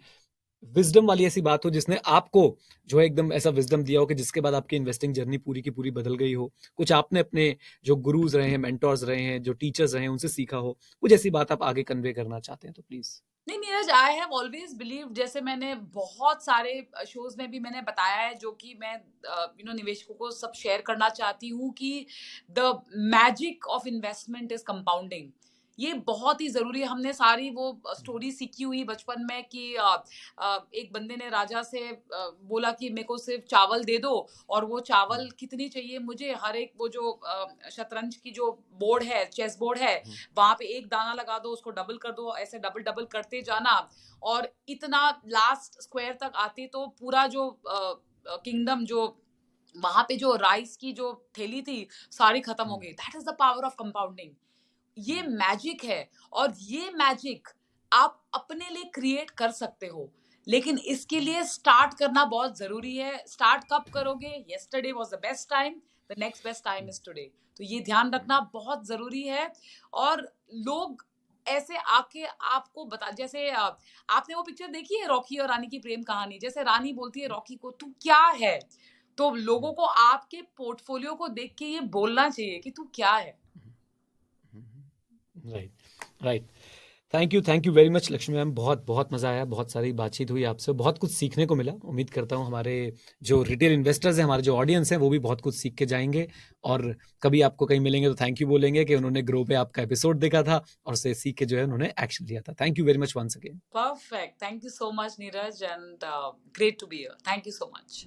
विजडम वाली ऐसी बात हो जिसने आपको जो है एकदम ऐसा विजडम दिया हो कि जिसके बाद आपकी इन्वेस्टिंग जर्नी पूरी की पूरी बदल गई हो, कुछ आपने अपने जो गुरुज रहे हैं, मेंटोर्स रहे हैं, जो टीचर्स रहे हैं, उनसे सीखा हो, कुछ ऐसी बात आप आगे कन्वे करना चाहते हैं तो प्लीज। नहीं Neeraj, I have always believe, जैसे मैंने बहुत सारे शोज में भी मैंने बताया है, जो कि मैं निवेशकों को सब शेयर करना चाहती हूँ, कि the magic of investment is compounding. ये बहुत ही जरूरी है। हमने सारी वो स्टोरी सीखी हुई बचपन में कि एक बंदे ने राजा से बोला कि मेरे को सिर्फ चावल दे दो, और वो चावल कितनी चाहिए मुझे, हर एक वो जो शतरंज की जो बोर्ड है, चेस बोर्ड है, वहां पे एक दाना लगा दो, उसको डबल कर दो, ऐसे डबल डबल करते जाना, और इतना लास्ट स्क्वायर तक आते तो पूरा जो किंगडम, जो वहां पे जो राइस की जो थैली थी, सारी खत्म हो गई। That is the power of compounding. ये मैजिक है, और ये मैजिक आप अपने लिए क्रिएट कर सकते हो, लेकिन इसके लिए स्टार्ट करना बहुत जरूरी है। स्टार्ट कब करोगे? Yesterday was the best time, the next best time is today. तो ये ध्यान रखना बहुत जरूरी है। और लोग ऐसे आके आपको बता, जैसे आपने वो पिक्चर देखी है रॉकी और रानी की प्रेम कहानी, जैसे रानी बोलती है रॉकी को, तू क्या है? तो लोगों को आपके पोर्टफोलियो को देख के ये बोलना चाहिए कि तू क्या है। Right. Thank you very much Lakshmi ma'am. बहुत बहुत मज़ा आया, बहुत सारी बातचीत हुई आपसे, बहुत कुछ सीखने को मिला। उम्मीद करता हूँ हमारे जो रिटेल इन्वेस्टर्स हैं, हमारे जो ऑडियंस हैं, वो भी बहुत कुछ सीख के जाएंगे, और कभी आपको कहीं मिलेंगे तो थैंक यू बोलेंगे कि उन्होंने ग्रो पे आपका एपिसोड देखा था और उससे सीख के जो है उन्होंने एक्शन लिया था। Thank you very much once again. Perfect, thank you so much Neeraj, and great to be here. Thank you so much.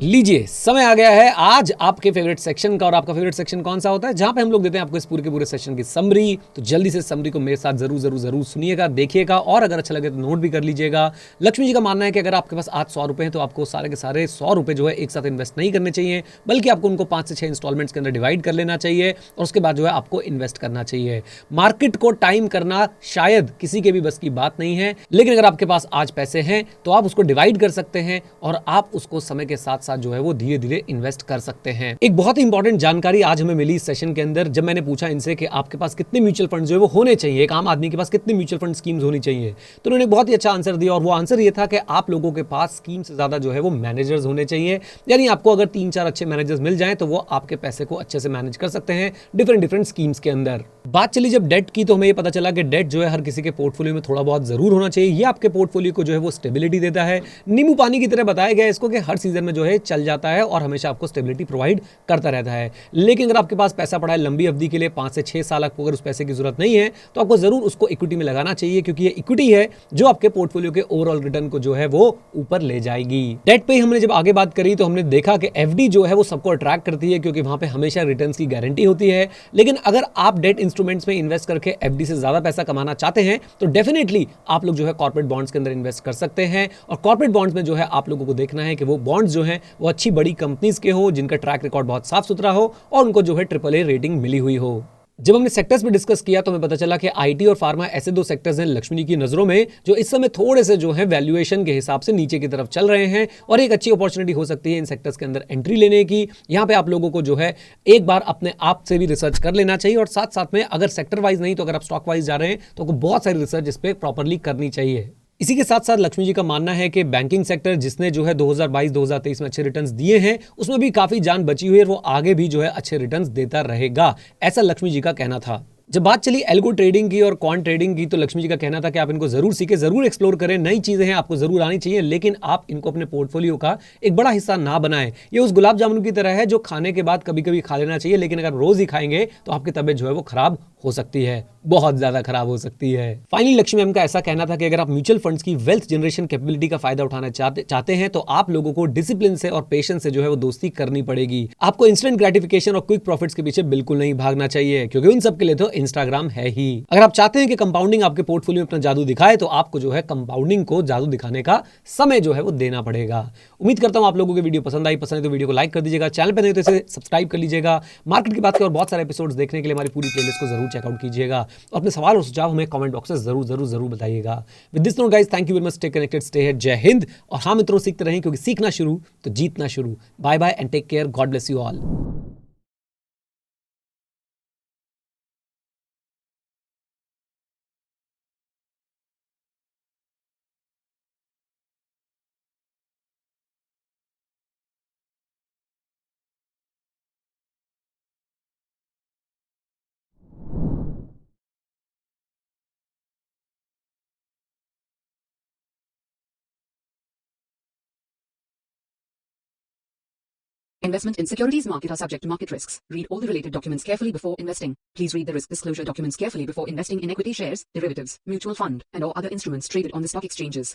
लीजिए, समय आ गया है आज आपके फेवरेट सेक्शन का। और आपका फेवरेट सेक्शन कौन सा होता है? जहां पे हम लोग देते हैं आपको इस पूरे के पूरे सेशन की समरी। तो जल्दी से समरी को मेरे साथ जरूर सुनिएगा, देखिएगा, और अगर अच्छा लगे तो नोट भी कर लीजिएगा। लक्ष्मी जी का मानना है कि अगर आपके पास आज 100 रुपए हैं तो आपको सारे के सारे 100 रुपए जो है एक साथ इन्वेस्ट नहीं करने चाहिए, बल्कि आपको उनको 5 से 6 इंस्टॉलमेंट्स के अंदर डिवाइड कर लेना चाहिए, और उसके बाद जो है आपको इन्वेस्ट करना चाहिए। मार्केट को टाइम करना शायद किसी के भी बस की बात नहीं है, लेकिन अगर आपके पास आज पैसे हैं तो आप उसको डिवाइड कर सकते हैं, और आप उसको समय के साथ साथ जो है वो धीरे इन्वेस्ट कर सकते हैं। एक बहुत ही इंपॉर्टेंट जानकारी आज हमें मिली इस सेशन के अंदर, जब मैंने पूछा इनसे कि आपके पास कितने म्यूचुअल फंड जो है वो होने चाहिए, एक आम आदमी के पास कितने म्यूचुअल फंड स्कीम्स होनी चाहिए, तो उन्होंने बहुत ही अच्छा आंसर दिया, और वो आंसर ये था कि आप लोगों के पास स्कीम से ज्यादा जो है वो मैनेजर्स होने चाहिए। यानी आपको अगर 3-4 अच्छे मैनेजर्स मिल जाएं तो वो आपके पैसे को अच्छे से मैनेज कर सकते हैं डिफरेंट स्कीम्स के अंदर। बात चली जब डेट की, तो हमें ये पता चला कि डेट जो है हर किसी के पोर्टफोलियो में थोड़ा बहुत जरूर होना चाहिए। ये आपके पोर्टफोलियो को जो है वो स्टेबिलिटी देता है। नींबू पानी की तरह बताया गया इसको कि हर सीजन में जो है चल जाता है और हमेशा आपको स्टेबिलिटी प्रोवाइड करता रहता है। लेकिन अगर आपके पास पैसा पड़ा है लंबी अवधि के लिए, 5 से 6 साल, आपको अगर उस पैसे की जरूरत नहीं है तो आपको जरूर उसको इक्विटी में लगाना चाहिए, क्योंकि ये इक्विटी है जो आपके पोर्टफोलियो के ओवरऑल रिटर्न को जो है वो ऊपर ले जाएगी। डेट पे हमने जब आगे बात करी तो हमने देखा कि एफडी जो है वो सबको अट्रैक्ट करती है, क्योंकि वहां पे हमेशा रिटर्न्स की गारंटी होती है। लेकिन अगर आप डेट इंस्ट्रूमेंट्स में इन्वेस्ट करके एफडी से ज्यादा पैसा कमाना चाहते हैं तो डेफिनेटली आप लोग जो है कॉर्पोरेट बॉन्ड्स के अंदर इन्वेस्ट कर सकते हैं। और कॉर्पोरेट बॉन्ड्स में जो है आप लोगों को देखना है कि वो बॉन्ड्स जो है वो अच्छी बड़ी कंपनीज के हो, जिनका ट्रैक रिकॉर्ड बहुत साफ सुथरा हो, और उनको जो है AAA रेटिंग मिली हुई हो। जब हमने सेक्टर्स पे डिस्कस किया तो हमें पता चला कि आईटी और फार्मा ऐसे 2 सेक्टर्स हैं लक्ष्मी की नजरों में जो इस समय थोड़े से जो है वैल्यूएशन के हिसाब से नीचे की तरफ चल रहे हैं, और एक अच्छी अपॉर्चुनिटी हो सकती है इन सेक्टर्स के अंदर एंट्री लेने की। यहाँ पे आप लोगों को जो है एक बार अपने आप से भी रिसर्च कर लेना चाहिए, और साथ साथ में अगर सेक्टर वाइज नहीं तो अगर आप स्टॉक वाइज जा रहे हैं तो आपको बहुत सारी रिसर्च इस पर प्रॉपरली करनी चाहिए। इसी के साथ साथ लक्ष्मी जी का मानना है कि बैंकिंग सेक्टर जिसने जो है 2022-2023 में अच्छे रिटर्न्स दिए हैं, उसमें भी काफी जान बची हुई है, और वो आगे भी जो है अच्छे रिटर्न्स देता रहेगा, ऐसा लक्ष्मी जी का कहना था। जब बात चली एल्गो ट्रेडिंग की और क्वांट ट्रेडिंग की, तो लक्ष्मी जी का कहना था कि आप इनको जरूर सीखें, जरूर एक्सप्लोर करें, नई चीजें हैं, आपको जरूर आनी चाहिए, लेकिन आप इनको अपने पोर्टफोलियो का एक बड़ा हिस्सा ना बनाएं। ये उस गुलाब जामुन की तरह है जो खाने के बाद कभी कभी खा लेना चाहिए, लेकिन अगर रोज ही खाएंगे तो आपकी तबियत जो है वो खराब हो सकती है, बहुत ज्यादा खराब हो सकती है। फाइनली लक्ष्मी मैम का ऐसा कहना था कि अगर आप म्यूचुअल फंड्स की वेल्थ जनरेशन कैपेबिलिटी का फायदा उठाना चाहते हैं तो आप लोगों को डिसिप्लिन से और पेशेंस से जो है वो दोस्ती करनी पड़ेगी। आपको इंस्टेंट ग्रेटिफिकेशन और क्विक प्रॉफिट्स के पीछे बिल्कुल नहीं भागना चाहिए, क्योंकि उन सब के लिए तो इंस्टाग्राम है ही। अगर आप चाहते हैं कि कंपाउंडिंग आपके पोर्टफोलियो में अपना जादू दिखाए, तो आपको जो है कंपाउंडिंग को जादू दिखाने का समय जो है वो देना पड़ेगा। उम्मीद करता हूं आप लोगों को वीडियो पसंद आई। पसंद है तो वीडियो को लाइक कर दीजिएगा, चैनल पर नहीं तो इसे सब्सक्राइब कर लीजिएगा। मार्केट की बात की और बहुत सारे एपिसोड्स देखने के लिए हमारी पूरी प्लेलिस्ट को जरूर चेकआउट कीजिएगा और अपने सवाल और सुझाव हमें कमेंट बॉक्स में जरूर बताइएगा। With this note guys, thank you very much, stay connected, stay here, जय हिंद। और हाँ मित्रों, सीखते रहें, क्योंकि सीखना शुरू तो जीतना शुरू। Bye bye and take care, God bless you all. Investment in securities market are subject to market risks. Read all the related documents carefully before investing. Please read the risk disclosure documents carefully before investing in equity shares, derivatives, mutual fund, and or other instruments traded on the stock exchanges.